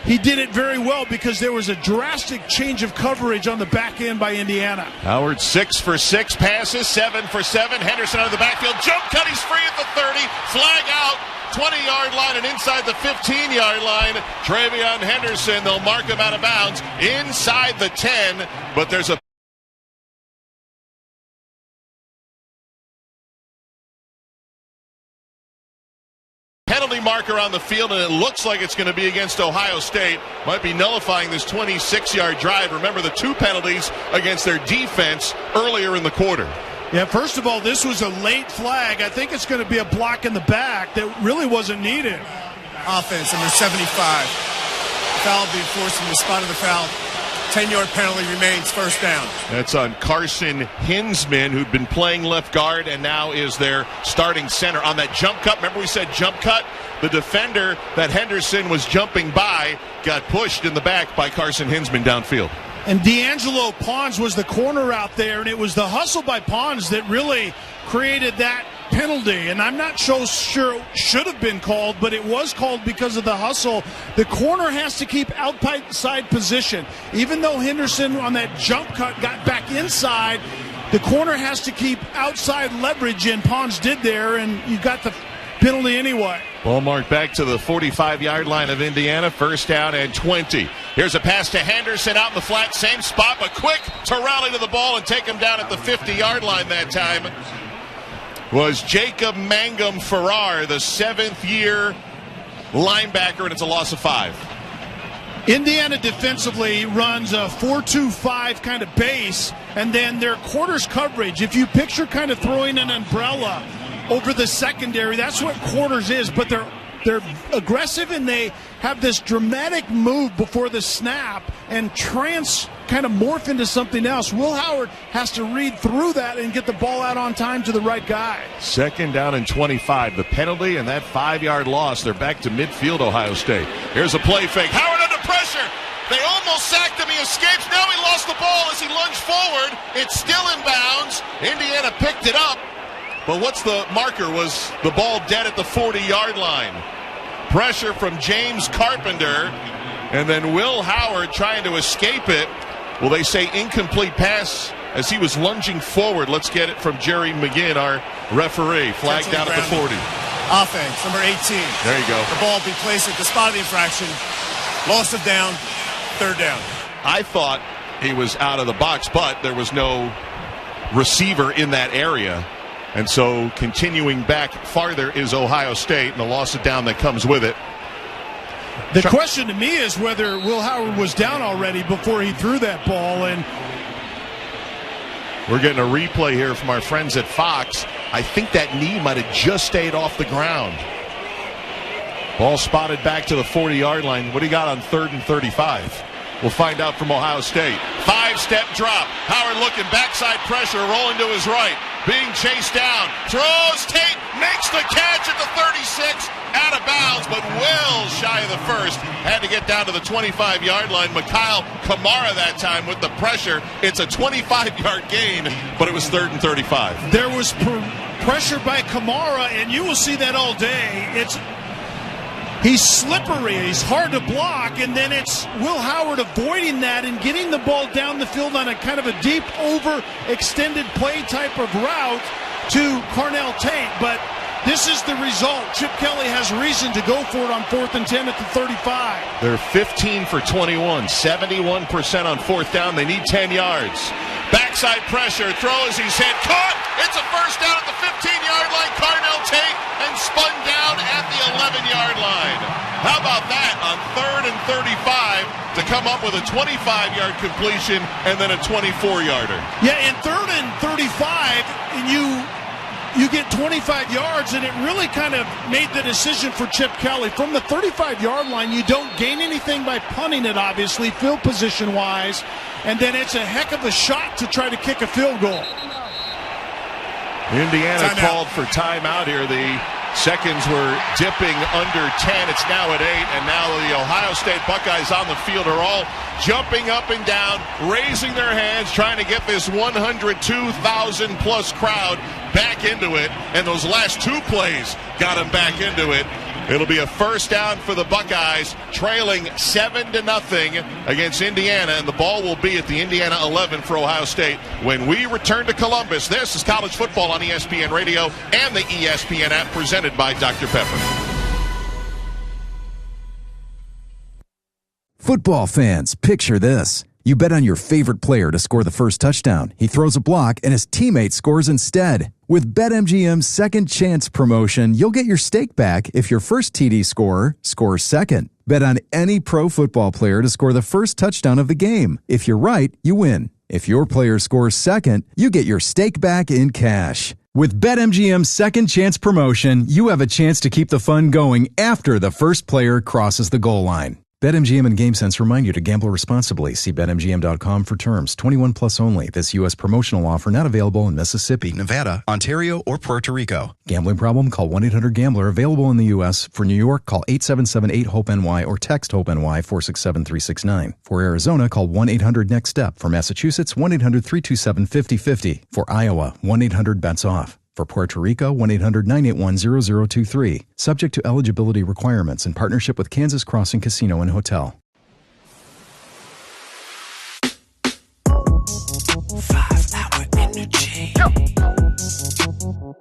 he did it very well because there was a drastic change of coverage on the back end by Indiana. Howard 6 for 6 passes, 7 for 7. Henderson out of the backfield. Jump cut, he's free at the 30. Flag out. 20-yard line and inside the 15-yard line. Travion Henderson, they'll mark him out of bounds inside the 10, but there's a penalty marker on the field, and it looks like it's going to be against Ohio State. Might be nullifying this 26-yard drive. Remember the 2 penalties against their defense earlier in the quarter. Yeah, first of all, this was a late flag. I think it's going to be a block in the back that really wasn't needed. Offense, number 75. Foul being forced from the spot of the foul. 10-yard penalty remains, first down. That's on Carson Hinsman, who'd been playing left guard and now is their starting center. On that jump cut, remember we said jump cut? The defender that Henderson was jumping by got pushed in the back by Carson Hinsman downfield. And D'Angelo Pons was the corner out there, and it was the hustle by Pons that really created that penalty. And I'm not so sure it should have been called, but it was called because of the hustle. The corner has to keep outside position. Even though Henderson on that jump cut got back inside, the corner has to keep outside leverage, and Pons did there, and you got the penalty anyway. Ball marked back to the 45-yard line of Indiana. First down and 20. Here's a pass to Henderson out in the flat. Same spot, but quick to rally to the ball and take him down at the 50-yard line that time. Was Jacob Mangum Farrar, the 7th-year linebacker, and it's a loss of 5. Indiana defensively runs a 4-2-5 kind of base, and then their quarters coverage. If you picture kind of throwing an umbrella over the secondary, that's what quarters is. But they're aggressive, and they have this dramatic move before the snap and kind of morph into something else. Will Howard has to read through that and get the ball out on time to the right guy. Second down and 25. The penalty and that 5-yard loss. They're back to midfield, Ohio State. Here's a play fake. Howard under pressure. They almost sacked him. He escapes. Now he lost the ball as he lunged forward. It's still in bounds. Indiana picked it up. But what's the marker? Was the ball dead at the 40-yard line? Pressure from James Carpenter. And then Will Howard trying to escape it. Well, they say incomplete pass as he was lunging forward. Let's get it from Jerry McGinn, our referee. Flag down at the 40. Offense, number 18. There you go. The ball be placed at the spot of the infraction. Loss of down, 3rd down. I thought he was out of the box, but there was no receiver in that area. And so continuing back farther is Ohio State, and the loss of down that comes with it. The question to me is whether Will Howard was down already before he threw that ball. And we're getting a replay here from our friends at Fox. I think that knee might have just stayed off the ground. Ball spotted back to the 40-yard line. What do you got on 3rd and 35? We'll find out from Ohio State. 5-step drop. Howard looking, backside pressure, rolling to his right. Being chased down. Throws, Tate makes the catch at the 36. Out of bounds, but well shy of the first. Had to get down to the 25-yard line. Mikhail Kamara that time with the pressure. It's a 25-yard gain, but it was 3rd and 35. There was pressure by Kamara, and you will see that all day. He's slippery, he's hard to block, and then it's Will Howard avoiding that and getting the ball down the field on a kind of a deep, overextended play type of route to Carnell Tate. But this is the result. Chip Kelly has reason to go for it on 4th and 10 at the 35. They're 15 for 21, 71% on 4th down. They need 10 yards. Backside pressure, throws, he's hit, caught. It's a first down at the 15-yard line. Carnell Tate, and spun down at the 11-yard line. How about that on 3rd and 35 to come up with a 25-yard completion and then a 24-yarder? Yeah, in 3rd and 35, and you get 25 yards, and it really kind of made the decision for Chip Kelly. From the 35-yard line, you don't gain anything by punting it, obviously, field position-wise, and then it's a heck of a shot to try to kick a field goal. Indiana called for timeout here. The seconds were dipping under 10. It's now at 8, and now the Ohio State Buckeyes on the field are all jumping up and down, raising their hands, trying to get this 102,000-plus crowd back into it, and those last 2 plays got them back into it. It'll be a first down for the Buckeyes, trailing 7-0 against Indiana, and the ball will be at the Indiana 11 for Ohio State when we return to Columbus. This is College Football on ESPN Radio and the ESPN app, presented by Dr. Pepper. Football fans, picture this. You bet on your favorite player to score the first touchdown. He throws a block, and his teammate scores instead. With BetMGM's Second Chance promotion, you'll get your stake back if your first TD scorer scores second. Bet on any pro football player to score the first touchdown of the game. If you're right, you win. If your player scores second, you get your stake back in cash. With BetMGM's Second Chance promotion, you have a chance to keep the fun going after the first player crosses the goal line. BetMGM and GameSense remind you to gamble responsibly. See BetMGM.com for terms. 21 plus only. This U.S. promotional offer not available in Mississippi, Nevada, Ontario, or Puerto Rico. Gambling problem? Call 1-800-GAMBLER. Available in the U.S. For New York, call 877-8-HOPE-NY or text HOPE-NY 467-369. For Arizona, call 1-800-NEXT-STEP. For Massachusetts, 1-800-327-5050. For Iowa, 1-800-BETS-OFF. For Puerto Rico, 1-800-981-0023. Subject to eligibility requirements in partnership with Kansas Crossing Casino and Hotel. 5-hour energy.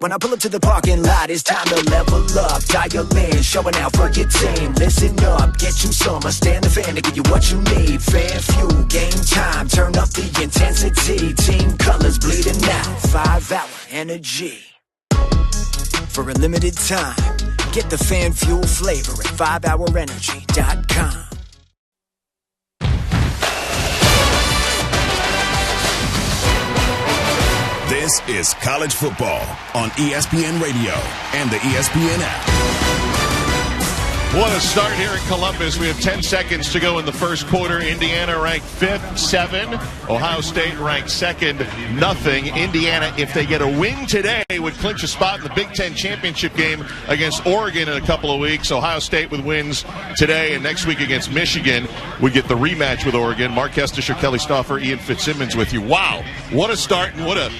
When I pull up to the parking lot, it's time to level up. Dial in, showing out for your team. Listen up, get you some. I stand the fan to give you what you need. Fan fuel, game time, turn up the intensity. Team colors bleeding out, 5-hour energy. For a limited time, get the fan fuel flavor at 5hourenergy.com. This is college football on ESPN Radio and the ESPN app. What a start here in Columbus. We have 10 seconds to go in the first quarter. Indiana ranked 5th, 7. Ohio State ranked 2nd, nothing. Indiana, if they get a win today, would clinch a spot in the Big Ten championship game against Oregon in a couple of weeks. Ohio State with wins today and next week against Michigan would get the rematch with Oregon. Mark Kestisher, Kelly Stauffer, Ian Fitzsimmons with you. Wow, what a start and what a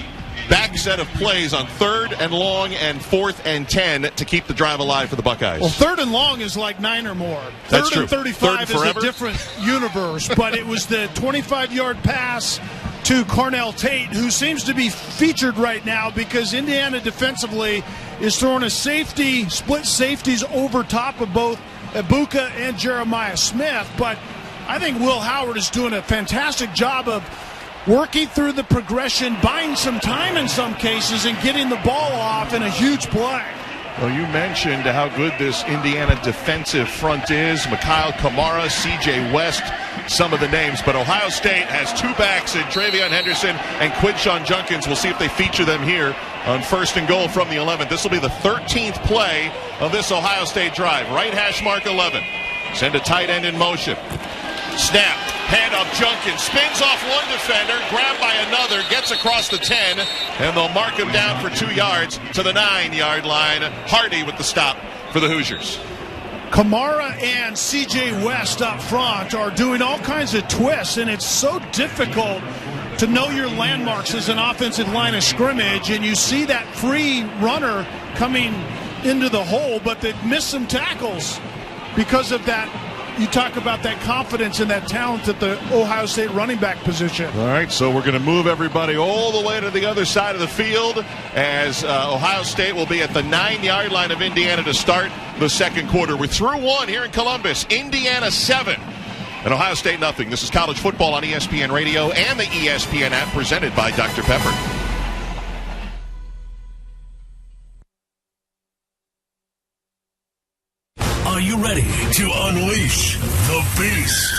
back set of plays on 3rd and long and 4th and 10 to keep the drive alive for the Buckeyes. Well, 3rd and long is like 9 or more. That's 3rd true. and 35 3rd is a different universe, but it was the 25-yard pass to Cornell Tate, who seems to be featured right now because Indiana defensively is throwing a safety, split safeties over top of both Ibuka and Jeremiah Smith. But I think Will Howard is doing a fantastic job of working through the progression, buying some time in some cases, and getting the ball off in a huge play. Well, you mentioned how good this Indiana defensive front is. Mikhail Kamara, C.J. West, some of the names. But Ohio State has 2 backs in Travion Henderson and Quinshawn Junkins. We'll see if they feature them here on 1st and goal from the 11th. This will be the 13th play of this Ohio State drive. Right hash mark 11. Send a tight end in motion. Snap, hand up Junkins, spins off one defender, grabbed by another, gets across the 10, and they'll mark him down for 2 yards to the 9-yard line. Hardy with the stop for the Hoosiers. Kamara and C.J. West up front are doing all kinds of twists, and it's so difficult to know your landmarks as an offensive line of scrimmage, and you see that free runner coming into the hole, but they miss some tackles because of that. You talk about that confidence and that talent at the Ohio State running back position. All right, so we're going to move everybody all the way to the other side of the field as Ohio State will be at the 9-yard line of Indiana to start the second quarter. We're through 1 here in Columbus. Indiana 7 and Ohio State nothing. This is college football on ESPN Radio and the ESPN app presented by Dr. Pepper. Are you ready to unleash the beast?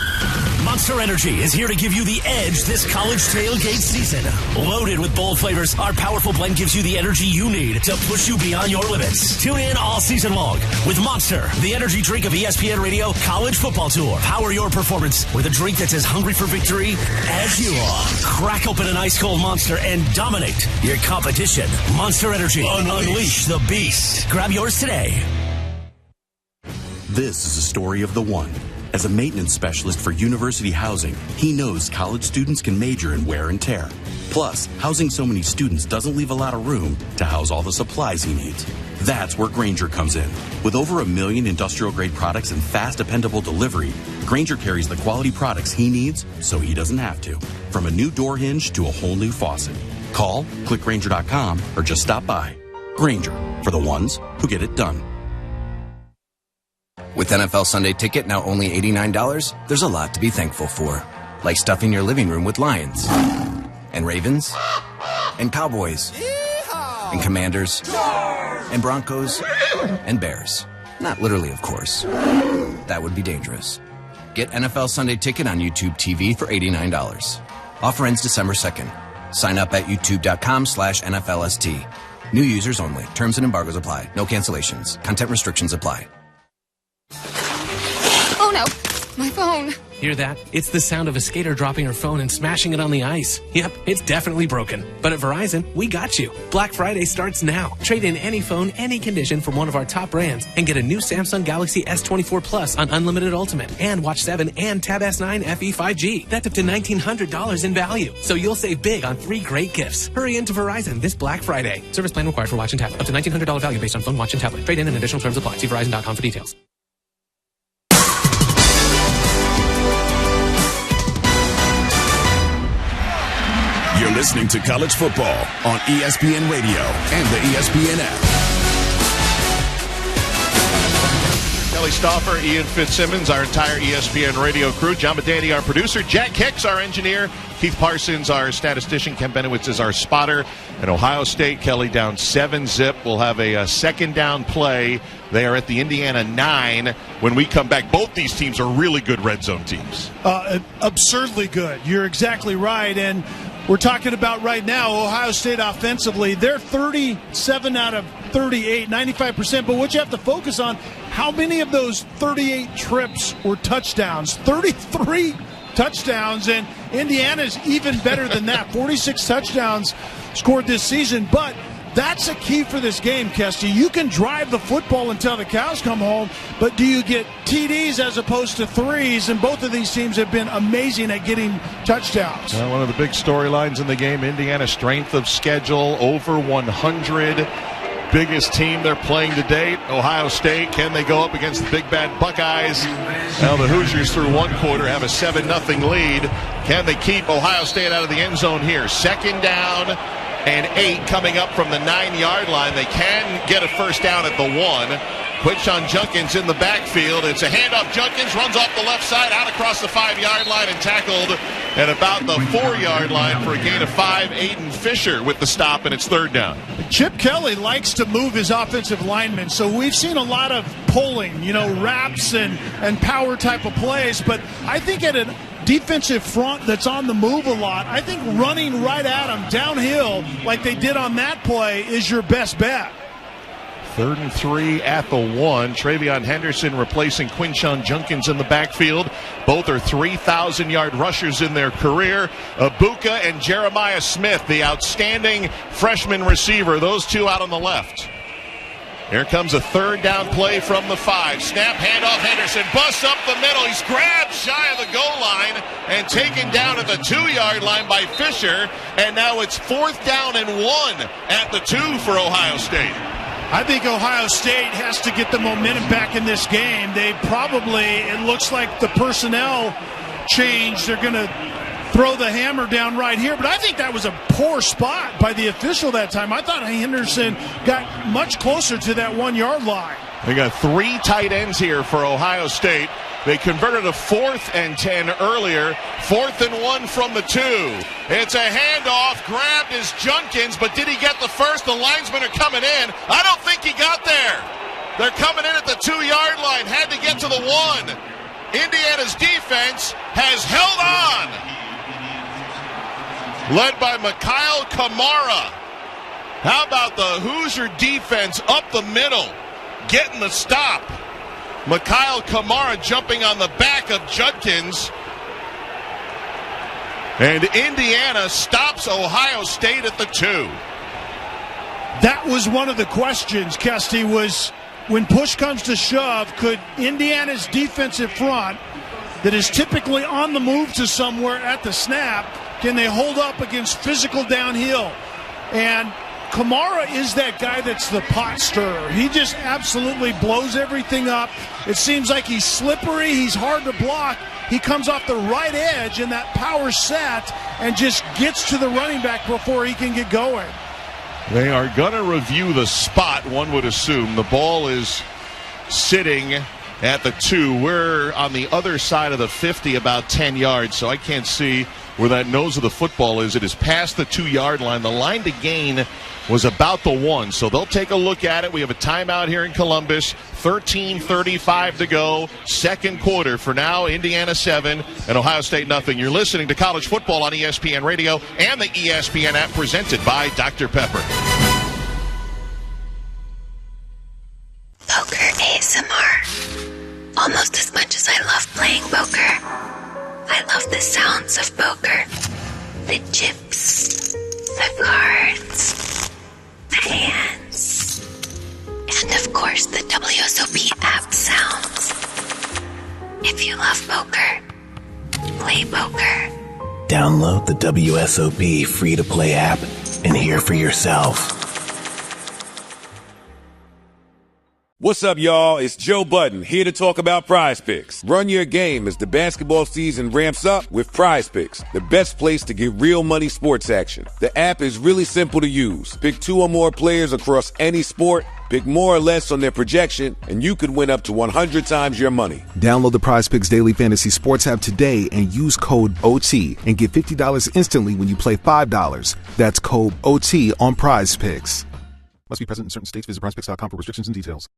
Monster Energy is here to give you the edge this college tailgate season. Loaded with bold flavors, our powerful blend gives you the energy you need to push you beyond your limits. Tune in all season long with Monster, the energy drink of ESPN Radio College Football Tour. Power your performance with a drink that's as hungry for victory as you are. Crack open an ice-cold Monster and dominate your competition. Monster Energy. Unleash the beast. Grab yours today. This is a story of the one. As a maintenance specialist for university housing, he knows college students can major in wear and tear. Plus, housing so many students doesn't leave a lot of room to house all the supplies he needs. That's where Grainger comes in. With over 1 million industrial-grade products and fast, dependable delivery, Grainger carries the quality products he needs so he doesn't have to. From a new door hinge to a whole new faucet. Call, click Grainger.com, or just stop by. Grainger, for the ones who get it done. With NFL Sunday Ticket now only $89, there's a lot to be thankful for. Like stuffing your living room with Lions, and Ravens, and Cowboys, and Commanders, and Broncos, and Bears. Not literally, of course. That would be dangerous. Get NFL Sunday Ticket on YouTube TV for $89. Offer ends December 2nd. Sign up at youtube.com/NFLST. New users only. Terms and embargoes apply. No cancellations. Content restrictions apply. Oh no, my phone. Hear that? It's the sound of a skater dropping her phone and smashing it on the ice. Yep, it's definitely broken. But at Verizon, we got you. Black Friday starts now. Trade in any phone, any condition from one of our top brands and get a new Samsung Galaxy S24 Plus on Unlimited Ultimate and Watch 7 and Tab S9 FE 5G. That's up to $1,900 in value. So you'll save big on 3 great gifts. Hurry into Verizon this Black Friday. Service plan required for watch and tablet. Up to $1,900 value based on phone, watch, and tablet. Trade in and additional terms apply. See Verizon.com for details. You're listening to College Football on ESPN Radio and the ESPN app. Kelly Stauffer, Ian Fitzsimmons, our entire ESPN Radio crew. John Medani, our producer. Jack Hicks, our engineer. Keith Parsons, our statistician. Ken Benowitz is our spotter. And Ohio State, Kelly, down 7-zip. We'll have a second down play. They are at the Indiana 9. When we come back, both these teams are really good red zone teams. Absurdly good. You're exactly right. And we're talking about right now, Ohio State offensively, they're 37 out of 38, 95%. But what you have to focus on, how many of those 38 trips were touchdowns? 33 touchdowns, and Indiana's even better than that. 46 touchdowns scored this season, but that's a key for this game, Kesty. You can drive the football until the cows come home, but do you get TDs as opposed to threes? And both of these teams have been amazing at getting touchdowns. One of the big storylines in the game, Indiana's strength of schedule, over 100. Biggest team they're playing to date, Ohio State. Can they go up against the big bad Buckeyes? Now the Hoosiers through one quarter have a 7-0 lead. Can they keep Ohio State out of the end zone here? Second down and 8 coming up from the 9-yard line. They can get a first down at the 1. Quinshon Judkins in the backfield. It's a handoff. Judkins runs off the left side out across the 5-yard line and tackled at about the 4-yard line for a gain of 5. Aiden Fisher with the stop, and it's third down. Chip Kelly likes to move his offensive linemen, so we've seen a lot of pulling, wraps and power type of plays, but I think at a defensive front that's on the move a lot, I think running right at them downhill like they did on that play is your best bet. 3rd and 3 at the 1. Travion Henderson replacing Quinshon Judkins in the backfield. Both are 3,000-yard rushers in their career. Abuka and Jeremiah Smith, the outstanding freshman receiver. Those two out on the left. Here comes a third down play from the 5. Snap, handoff, Henderson busts up the middle. He's grabbed shy of the goal line and taken down at the 2-yard line by Fisher. And now it's 4th down and 1 at the 2 for Ohio State. I think Ohio State has to get the momentum back in this game. They probably, it looks like the personnel change. They're going to throw the hammer down right here. But I think that was a poor spot by the official that time. I thought Henderson got much closer to that 1-yard line. They got 3 tight ends here for Ohio State. They converted a 4th and 10 earlier. 4th and 1 from the 2. It's a handoff. Grabbed is Judkins, but did he get the first? The linesmen are coming in. I don't think he got there. They're coming in at the 2-yard line. Had to get to the 1. Indiana's defense has held on. Led by Mikhail Kamara. How about the Hoosier defense up the middle, getting the stop? Mikhail Kamara jumping on the back of Judkins. And Indiana stops Ohio State at the 2. That was one of the questions, Kesty, was when push comes to shove, could Indiana's defensive front that is typically on the move to somewhere at the snap, can they hold up against physical downhill? And Kamara is that guy that's the pot stirrer. He just absolutely blows everything up. It seems like he's slippery. He's hard to block. He comes off the right edge in that power set and just gets to the running back before he can get going. They are going to review the spot, one would assume. The ball is sitting at the 2. We're on the other side of the 50, about 10 yards, so I can't see where that nose of the football is. It is past the 2-yard line. The line to gain was about the 1, so they'll take a look at it. We have a timeout here in Columbus. 13:35 to go, second quarter. For now, Indiana 7 and Ohio State nothing. You're listening to College Football on ESPN Radio and the ESPN app, presented by Dr. Pepper. Poker ASMR. Almost as much as I love playing poker, I love the sounds of poker. The chips, the cards, the hands, and of course the WSOP app sounds. If you love poker, play poker. Download the WSOP free-to-play app and hear for yourself. What's up, y'all? It's Joe Budden, here to talk about Prize Picks. Run your game as the basketball season ramps up with Prize Picks, the best place to get real money sports action. The app is really simple to use. Pick 2 or more players across any sport, pick more or less on their projection, and you could win up to 100 times your money. Download the Prize Picks Daily Fantasy Sports app today and use code OT and get $50 instantly when you play $5. That's code OT on Prize Picks. Must be present in certain states. Visit prizepicks.com for restrictions and details.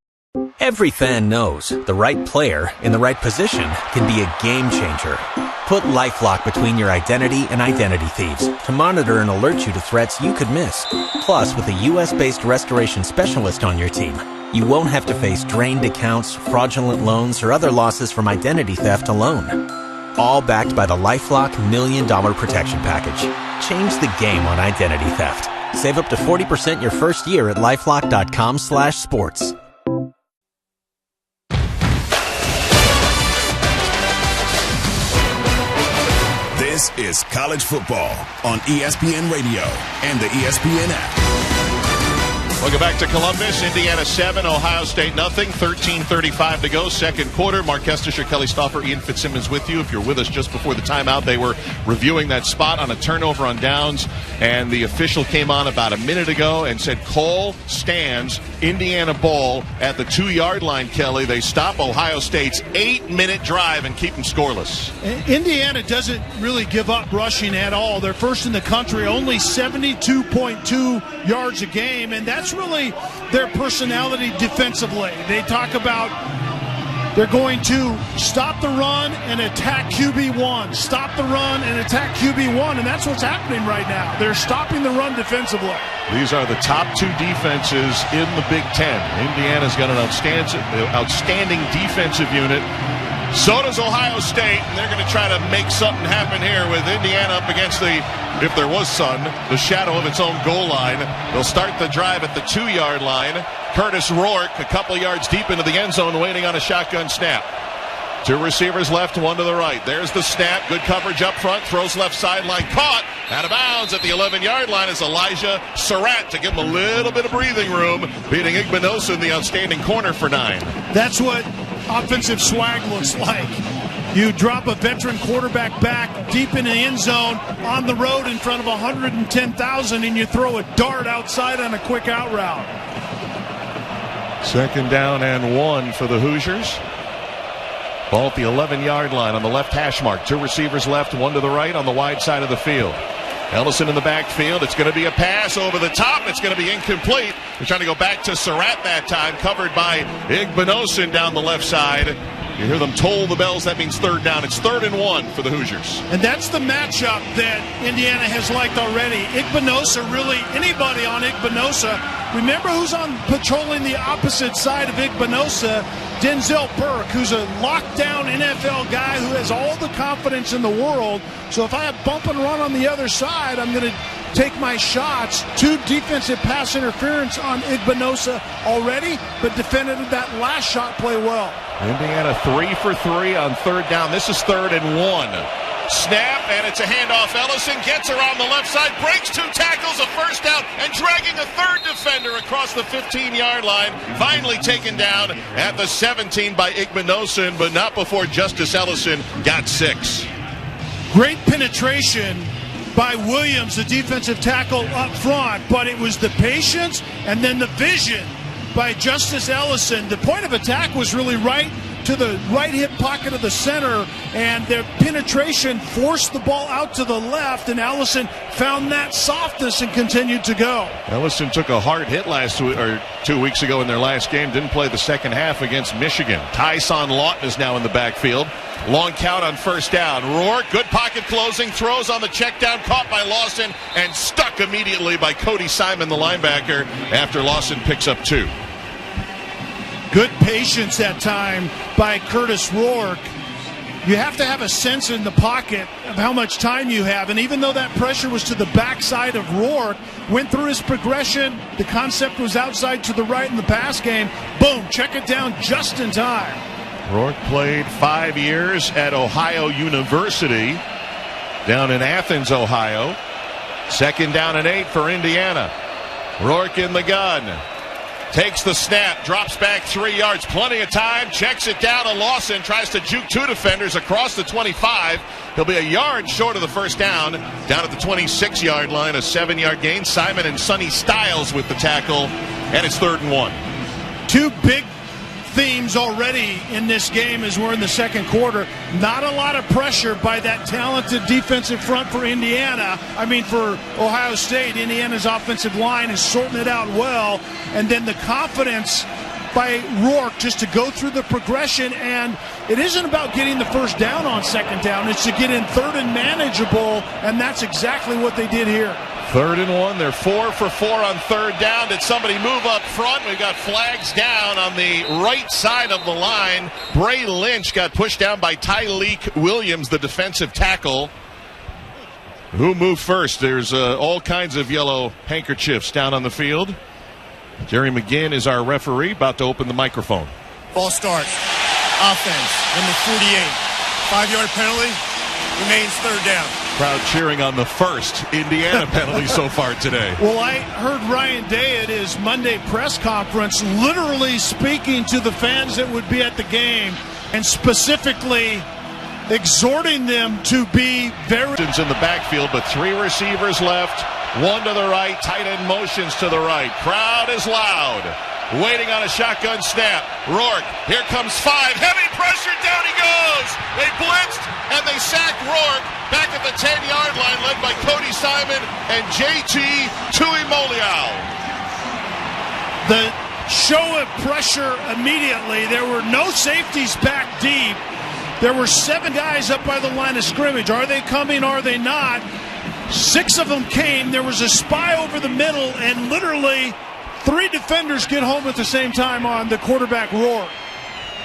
Every fan knows the right player in the right position can be a game changer. Put LifeLock between your identity and identity thieves to monitor and alert you to threats you could miss. Plus, with a U.S.-based restoration specialist on your team, you won't have to face drained accounts, fraudulent loans, or other losses from identity theft alone. All backed by the LifeLock $1 Million Protection Package. Change the game on identity theft. Save up to 40% your first year at LifeLock.com/sports. This is college football on ESPN Radio and the ESPN app. Welcome back to Columbus. Indiana 7, Ohio State nothing. 13:35 to go, second quarter. Mark Kestisher, Kelly Stauffer, Ian Fitzsimmons with you. If you're with us just before the timeout, they were reviewing that spot on a turnover on downs, and the official came on about a minute ago and said Cole stands, Indiana ball at the 2-yard line, Kelly. They stop Ohio State's 8-minute drive and keep them scoreless. Indiana doesn't really give up rushing at all. They're first in the country, only 72.2 yards a game, and that's really their personality defensively. They talk about they're going to stop the run and attack QB1. Stop the run and attack QB1, and that's what's happening right now. They're stopping the run defensively. These are the top 2 defenses in the Big Ten. Indiana's got an outstanding defensive unit. So does Ohio State, and they're going to try to make something happen here with Indiana up against if there was sun, the shadow of its own goal line. They'll start the drive at the 2-yard line. Curtis Rourke a couple yards deep into the end zone waiting on a shotgun snap. 2 receivers left, 1 to the right. There's the snap. Good coverage up front. Throws left sideline. Caught. Out of bounds at the 11-yard line is Elijah Surratt to give him a little bit of breathing room, beating Igbinosun, the outstanding corner, for 9. That's what offensive swag looks like. You drop a veteran quarterback back deep in the end zone on the road in front of 110,000, and you throw a dart outside on a quick out route. 2nd down and 1 for the Hoosiers. Ball at the 11-yard line on the left hash mark. 2 receivers left, 1 to the right on the wide side of the field. Ellison in the backfield. It's going to be a pass over the top. It's going to be incomplete. They're trying to go back to Surratt that time, covered by Igbinosun down the left side. You hear them toll the bells. That means 3rd down. It's 3rd and 1 for the Hoosiers. And that's the matchup that Indiana has liked already. Igbinosun, really anybody on Igbinosun. Remember who's on patrolling the opposite side of Igbinosun? Denzel Burke, who's a lockdown NFL guy who has all the confidence in the world. So if I have bump and run on the other side, I'm going to take my shots. 2 defensive pass interference on Igbinosun already, but defended that last shot play well. Indiana 3 for 3 on 3rd down. This is 3rd and 1. Snap, and it's a handoff. Ellison gets around the left side, breaks 2 tackles, a 1st down, and dragging a 3rd defender across the 15-yard line. Finally taken down at the 17 by Igbinosun, but not before Justice Ellison got 6. Great penetration by Williams, the defensive tackle up front, but it was the patience and then the vision by Justice Ellison. The point of attack was really right to the right hip pocket of the center, and their penetration forced the ball out to the left, and Ellison found that softness and continued to go. Ellison took a hard hit 2 weeks ago in their last game. Didn't play the second half against Michigan. Tyson Lawton is now in the backfield. Long count on 1st down. Rourke, good pocket closing, throws on the check down, caught by Lawson, and stuck immediately by Cody Simon, the linebacker, after Lawson picks up 2. Good patience that time by Curtis Rourke. You have to have a sense in the pocket of how much time you have. And even though that pressure was to the backside of Rourke, went through his progression, the concept was outside to the right in the pass game. Boom, check it down just in time. Rourke played 5 years at Ohio University down in Athens, Ohio. 2nd down and 8 for Indiana. Rourke in the gun. Takes the snap, drops back 3 yards, plenty of time, checks it down to Lawson, tries to juke 2 defenders across the 25. He'll be a yard short of the first down at the 26-yard line, a 7-yard gain. Simon and Sonny Styles with the tackle, and it's 3rd and 1. 2 big themes already in this game as we're in the second quarter. Not a lot of pressure by that talented defensive front for Indiana. For Ohio State, Indiana's offensive line is sorting it out well. And then the confidence by Rourke just to go through the progression. And it isn't about getting the first down on second down. It's to get in third and manageable. And that's exactly what they did here. 3rd and 1. They're 4 for 4 on 3rd down. Did somebody move up front? We've got flags down on the right side of the line. Bray Lynch got pushed down by Tyleek Williams, the defensive tackle. Who moved first? There's all kinds of yellow handkerchiefs down on the field. Jerry McGinn is our referee, about to open the microphone. False start. Offense, number 48. 5-yard penalty. Remains 3rd down. Crowd cheering on the first Indiana penalty so far today. Well, I heard Ryan Day at his Monday press conference literally speaking to the fans that would be at the game and specifically exhorting them to be very... In the backfield, but 3 receivers left, 1 to the right, tight end motions to the right. Crowd is loud. Waiting on a shotgun snap. Rourke, here comes 5. Heavy pressure, down he goes. They blitzed, and they sacked Rourke back at the 10-yard line, led by Cody Simon and JT Tuimoloau. The show of pressure immediately. There were no safeties back deep. There were 7 guys up by the line of scrimmage. Are they coming? Are they not? 6 of them came. There was a spy over the middle, and literally 3 defenders get home at the same time on the quarterback Rourke.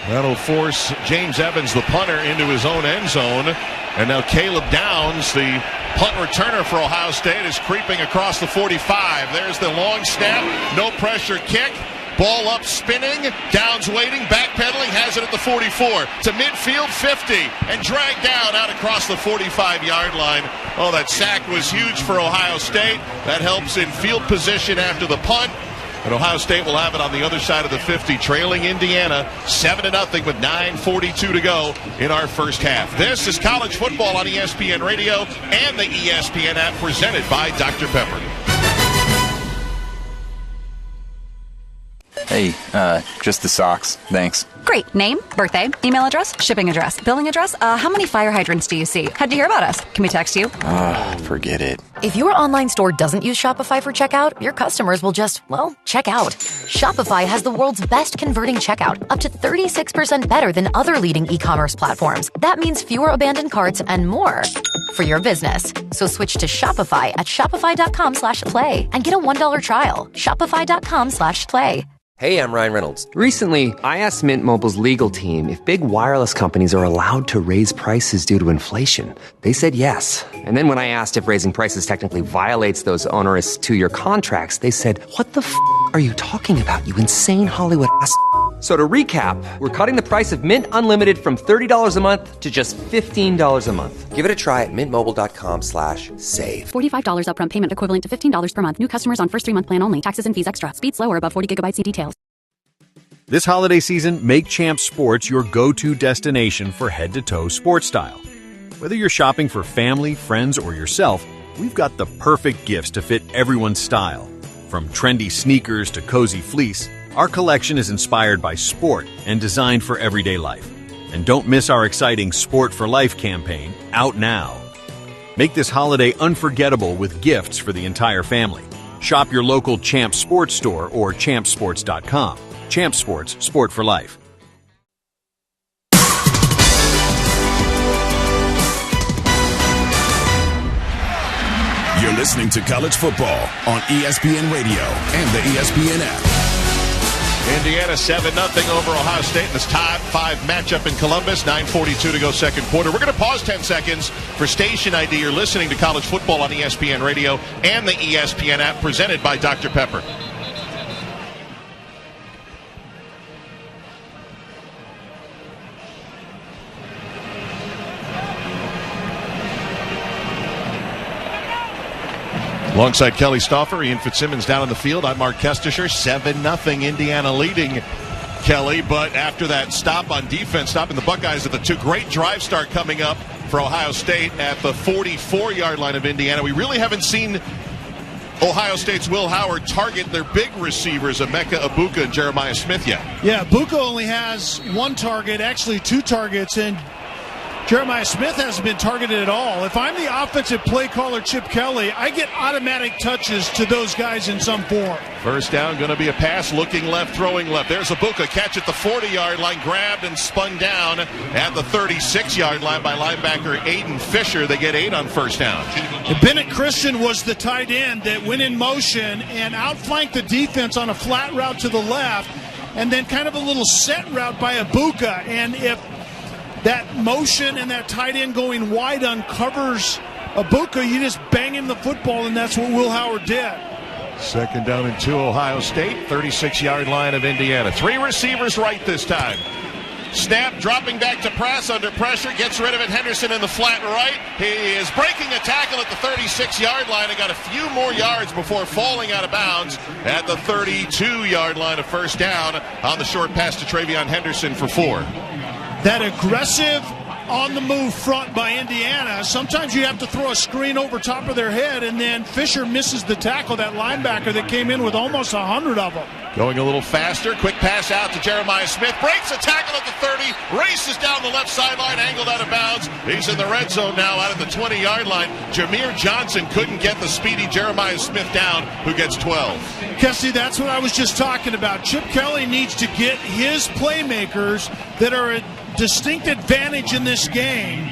That'll force James Evans, the punter, into his own end zone. And now Caleb Downs, the punt returner for Ohio State, is creeping across the 45. There's the long snap, no pressure kick. Ball up, spinning. Downs waiting, backpedaling, has it at the 44. To midfield, 50, and dragged down out across the 45-yard line. Oh, that sack was huge for Ohio State. That helps in field position after the punt. And Ohio State will have it on the other side of the 50, trailing Indiana 7-0 with 9:42 to go in our first half. This is college football on ESPN Radio and the ESPN app, presented by Dr. Pepper. Hey, just the socks. Thanks. Great. Name, birthday, email address, shipping address, billing address. How many fire hydrants do you see? How'd you hear about us? Can we text you? Forget it. If your online store doesn't use Shopify for checkout, your customers will just, check out. Shopify has the world's best converting checkout, up to 36% better than other leading e-commerce platforms. That means fewer abandoned carts and more for your business. So switch to Shopify at shopify.com/play and get a $1 trial. Shopify.com/play. Hey, I'm Ryan Reynolds. Recently, I asked Mint Mobile's legal team if big wireless companies are allowed to raise prices due to inflation. They said yes. And then when I asked if raising prices technically violates those onerous 2-year contracts, they said, "What the f*** are you talking about, you insane Hollywood ass?" So to recap, we're cutting the price of Mint Unlimited from $30 a month to just $15 a month. Give it a try at mintmobile.com/save. $45 upfront payment equivalent to $15 per month. New customers on first 3-month plan only. Taxes and fees extra. Speed slower above 40 gigabytes. See details. This holiday season, make Champs Sports your go-to destination for head-to-toe sports style. Whether you're shopping for family, friends, or yourself, we've got the perfect gifts to fit everyone's style. From trendy sneakers to cozy fleece, our collection is inspired by sport and designed for everyday life. And don't miss our exciting Sport for Life campaign, out now. Make this holiday unforgettable with gifts for the entire family. Shop your local Champs Sports store or champsports.com. Champs Sports, sport for life. You're listening to College Football on ESPN Radio and the ESPN app. Indiana 7-0 over Ohio State in this top 5 matchup in Columbus. 9:42 to go second quarter. We're going to pause 10 seconds for station ID. You're listening to College Football on ESPN Radio and the ESPN app, presented by Dr. Pepper. Alongside Kelly Stauffer, Ian Fitzsimmons down in the field. I'm Mark Kestisher. 7-0 Indiana leading Kelly. But after that stop on defense, stopping the Buckeyes at the 2, great drive start coming up for Ohio State at the 44-yard line of Indiana. We really haven't seen Ohio State's Will Howard target their big receivers, Emeka Egbuka and Jeremiah Smith yet. Yeah, Egbuka only has 1 target, actually 2 targets, and Jeremiah Smith hasn't been targeted at all. If I'm the offensive play caller, Chip Kelly, I get automatic touches to those guys in some form. First down, going to be a pass, looking left, throwing left. There's Egbuka, catch at the 40-yard line, grabbed and spun down at the 36-yard line by linebacker Aiden Fisher. They get 8 on first down. Bennett Christian was the tight end that went in motion and outflanked the defense on a flat route to the left, and then kind of a little set route by Egbuka. And if that motion and that tight end going wide uncovers Egbuka, you just bang him the football, and that's what Will Howard did. Second down and 2, Ohio State, 36-yard line of Indiana. 3 receivers right this time. Snap, dropping back to pass under pressure, gets rid of it. Henderson in the flat right. He is breaking a tackle at the 36-yard line and got a few more yards before falling out of bounds at the 32-yard line of first down on the short pass to Travion Henderson for 4. That aggressive on-the-move front by Indiana, sometimes you have to throw a screen over top of their head, and then Fisher misses the tackle, that linebacker that came in with almost 100 of them. Going a little faster, quick pass out to Jeremiah Smith, breaks a tackle at the 30, races down the left sideline, angled out of bounds. He's in the red zone now out at the 20-yard line. Jameer Johnson couldn't get the speedy Jeremiah Smith down, who gets 12. Kessie, that's what I was just talking about. Chip Kelly needs to get his playmakers that are a distinct advantage in this game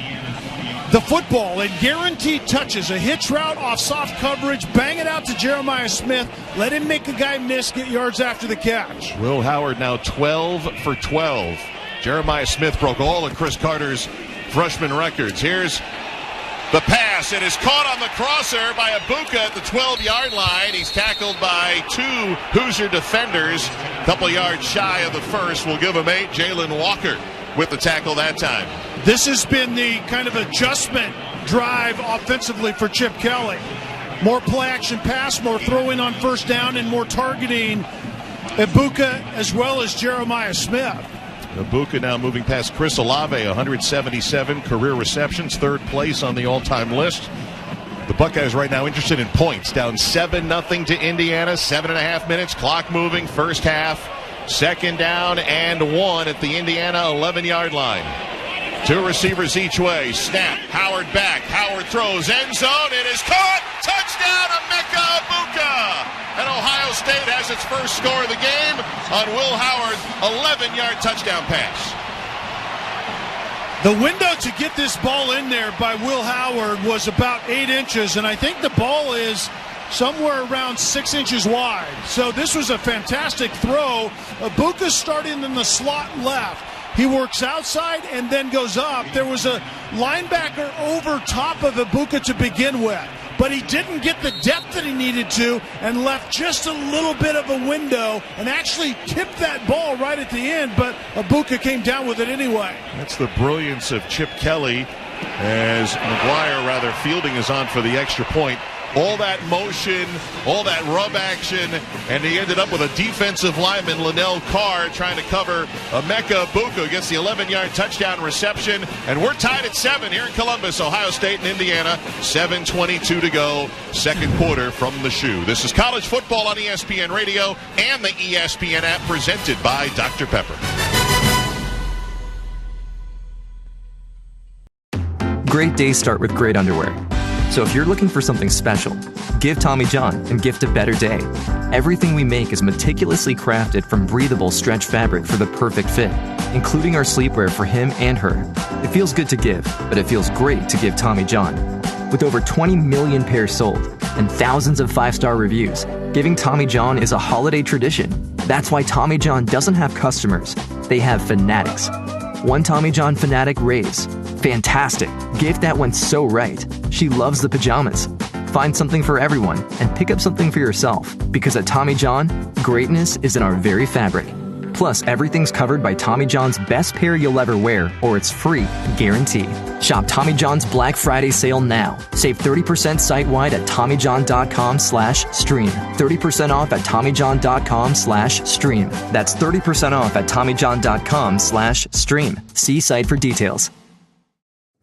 the football and guaranteed touches, a hitch route off soft coverage, bang it out to Jeremiah Smith, let him make a guy miss, get yards after the catch. Will Howard now 12 for 12. Jeremiah Smith broke all of Chris Carter's freshman records. Here's the pass. It is caught on the crosser by Egbuka at the 12-yard line. He's tackled by 2 Hoosier defenders. A couple yards shy of the first. We'll give him 8. Jalen Walker with the tackle that time. This has been the kind of adjustment drive offensively for Chip Kelly. More play-action pass, more throw-in on first down, and more targeting Egbuka as well as Jeremiah Smith. Egbuka now moving past Chris Olave, 177 career receptions, 3rd place on the all-time list. The Buckeyes right now interested in points, down 7-0 to Indiana, 7.5 minutes, clock moving, first half. Second down and 1 at the Indiana 11-yard line. 2 receivers each way. Snap. Howard back. Howard throws. End zone. It is caught. Touchdown, Emeka Egbuka. And Ohio State has its first score of the game on Will Howard's 11-yard touchdown pass. The window to get this ball in there by Will Howard was about 8 inches, and I think the ball is somewhere around 6 inches wide. So this was a fantastic throw. Egbuka starting in the slot left. He works outside and then goes up. There was a linebacker over top of Egbuka to begin with, but he didn't get the depth that he needed to and left just a little bit of a window and actually tipped that ball right at the end, but Egbuka came down with it anyway. That's the brilliance of Chip Kelly as McGuire, fielding is on for the extra point. All that motion, all that rub action, and he ended up with a defensive lineman, Linnell Carr, trying to cover Emeka Egbuka, gets the 11-yard touchdown reception, and we're tied at 7 here in Columbus, Ohio State and Indiana. 7:22 to go, second quarter from the shoe. This is college football on ESPN Radio and the ESPN app, presented by Dr. Pepper. Great days start with great underwear. So if you're looking for something special, give Tommy John and gift a better day. Everything we make is meticulously crafted from breathable stretch fabric for the perfect fit, including our sleepwear for him and her. It feels good to give, but it feels great to give Tommy John. With over 20 million pairs sold and thousands of 5-star reviews, giving Tommy John is a holiday tradition. That's why Tommy John doesn't have customers. They have fanatics. One Tommy John fanatic raves. Fantastic. Gift that went so right. She loves the pajamas. Find something for everyone and pick up something for yourself, because at Tommy John, greatness is in our very fabric. Plus, everything's covered by Tommy John's best pair you'll ever wear, or it's free, guarantee. Shop Tommy John's Black Friday sale now. Save 30% site-wide at TommyJohn.com/stream. 30% off at TommyJohn.com/stream. That's 30% off at TommyJohn.com/stream. See site for details.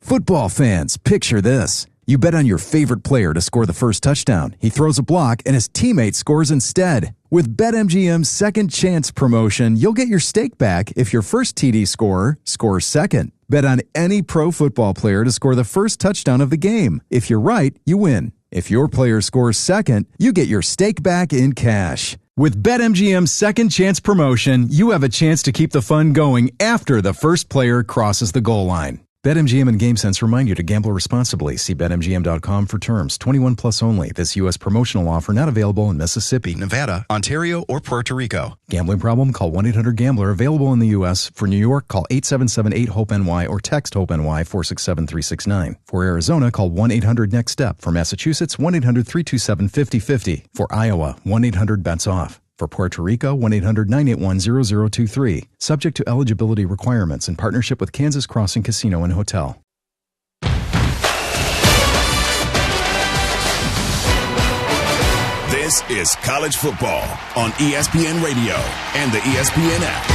Football fans, picture this. You bet on your favorite player to score the first touchdown. He throws a block and his teammate scores instead. With BetMGM's Second Chance promotion, you'll get your stake back if your first TD scorer scores second. Bet on any pro football player to score the first touchdown of the game. If you're right, you win. If your player scores second, you get your stake back in cash. With BetMGM's Second Chance promotion, you have a chance to keep the fun going after the first player crosses the goal line. BetMGM and GameSense remind you to gamble responsibly. See BetMGM.com for terms. 21 plus only. This U.S. promotional offer not available in Mississippi, Nevada, Ontario, or Puerto Rico. Gambling problem? Call 1-800-GAMBLER. Available in the U.S. For New York, call 877-8-HOPE-NY or text HOPE-NY 467-369. For Arizona, call 1-800-NEXT-STEP. For Massachusetts, 1-800-327-5050. For Iowa, 1-800-BETS-OFF. For Puerto Rico, 1-800-981-0023. Subject to eligibility requirements in partnership with Kansas Crossing Casino and Hotel. This is college football on ESPN Radio and the ESPN app.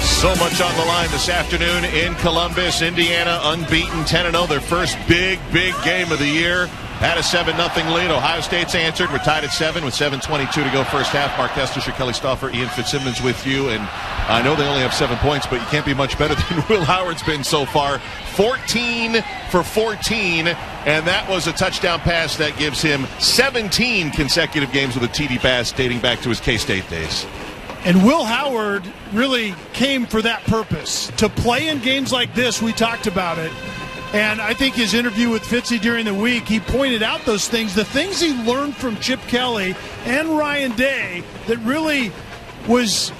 So much on the line this afternoon in Columbus. Indiana unbeaten, 10-0, their first big game of the year. Had a 7-0 lead. Ohio State's answered. We're tied at 7 with 7:22 to go first half. Mark Kestisher, Kelly Stauffer, Ian Fitzsimmons with you. And I know they only have 7 points, but you can't be much better than Will Howard's been so far. 14 for 14, and that was a touchdown pass that gives him 17 consecutive games with a TD pass dating back to his K-State days. And Will Howard really came for that purpose. To play in games like this, we talked about it. And I think his interview with Fitzy during the week, he pointed out those things, the things he learned from Chip Kelly and Ryan Day that really was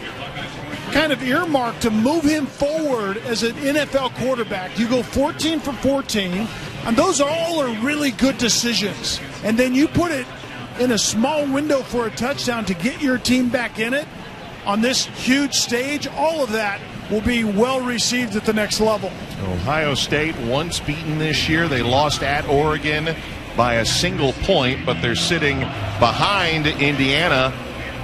kind of earmarked to move him forward as an NFL quarterback. You go 14 for 14, and those all are really good decisions. And then you put it in a small window for a touchdown to get your team back in it on this huge stage. All of that will be well received at the next level. Ohio State once beaten this year. They lost at Oregon by a single point, but they're sitting behind Indiana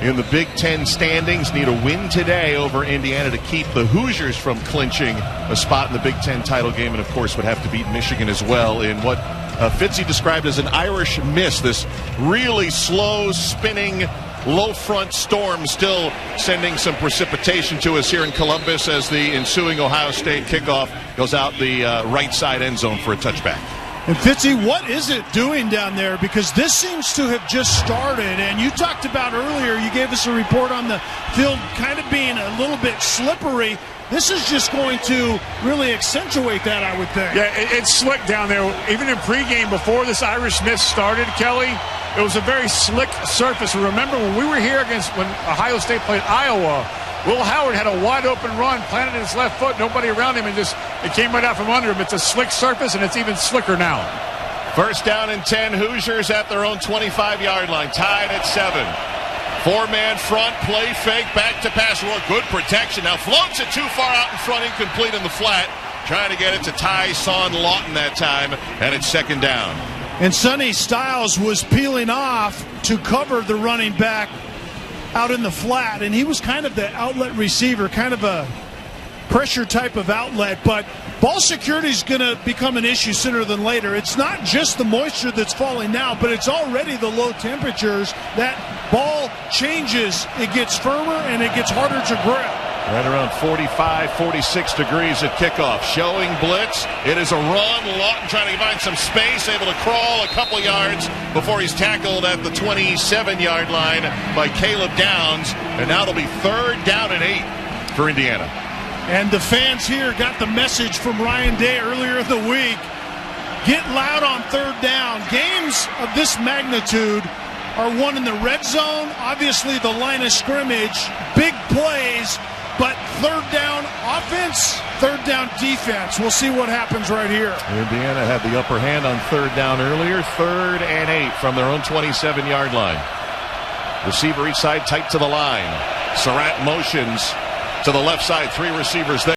in the Big Ten standings. Need a win today over Indiana to keep the Hoosiers from clinching a spot in the Big Ten title game, and of course would have to beat Michigan as well in what Fitzy described as an Irish mist, this really slow spinning low front storm, still sending some precipitation to us here in Columbus as the ensuing Ohio State kickoff goes out the right side end zone for a touchback. And Fitzy, what is it doing down there? Because this seems to have just started. And you talked about earlier, you gave us a report on the field kind of being a little bit slippery. This is just going to really accentuate that, I would think. Yeah, it's slick down there. Even in pregame, before this Irish mist started, Kelly, it was a very slick surface. Remember when we were here when Ohio State played Iowa, Will Howard had a wide-open run, planted his left foot, nobody around him, and it came right out from under him. It's a slick surface, and it's even slicker now. First down and 10, Hoosiers at their own 25-yard line, tied at 7. Four-man front, play fake, back to pass. Good protection. Now floats it too far out in front, incomplete in the flat. Trying to get it to Ty-Son Lawton that time, and it's second down. And Sonny Styles was peeling off to cover the running back out in the flat, and he was kind of the outlet receiver, kind of a pressure type of outlet, but ball security is going to become an issue sooner than later. It's not just the moisture that's falling now, but it's already the low temperatures. That ball changes, it gets firmer, and it gets harder to grip. Right around 45, 46 degrees at kickoff. Showing blitz. It is a run. Lawton trying to find some space, able to crawl a couple yards before he's tackled at the 27-yard line by Caleb Downs. And now it'll be third down and 8 for Indiana. And the fans here got the message from Ryan Day earlier in the week. Get loud on third down. Games of this magnitude are won in the red zone. Obviously, the line of scrimmage, big plays. But third down offense, third down defense. We'll see what happens right here. Indiana had the upper hand on third down earlier. Third and 8 from their own 27-yard line. Receiver each side tight to the line. Surratt motions to the left side. 3 receivers there.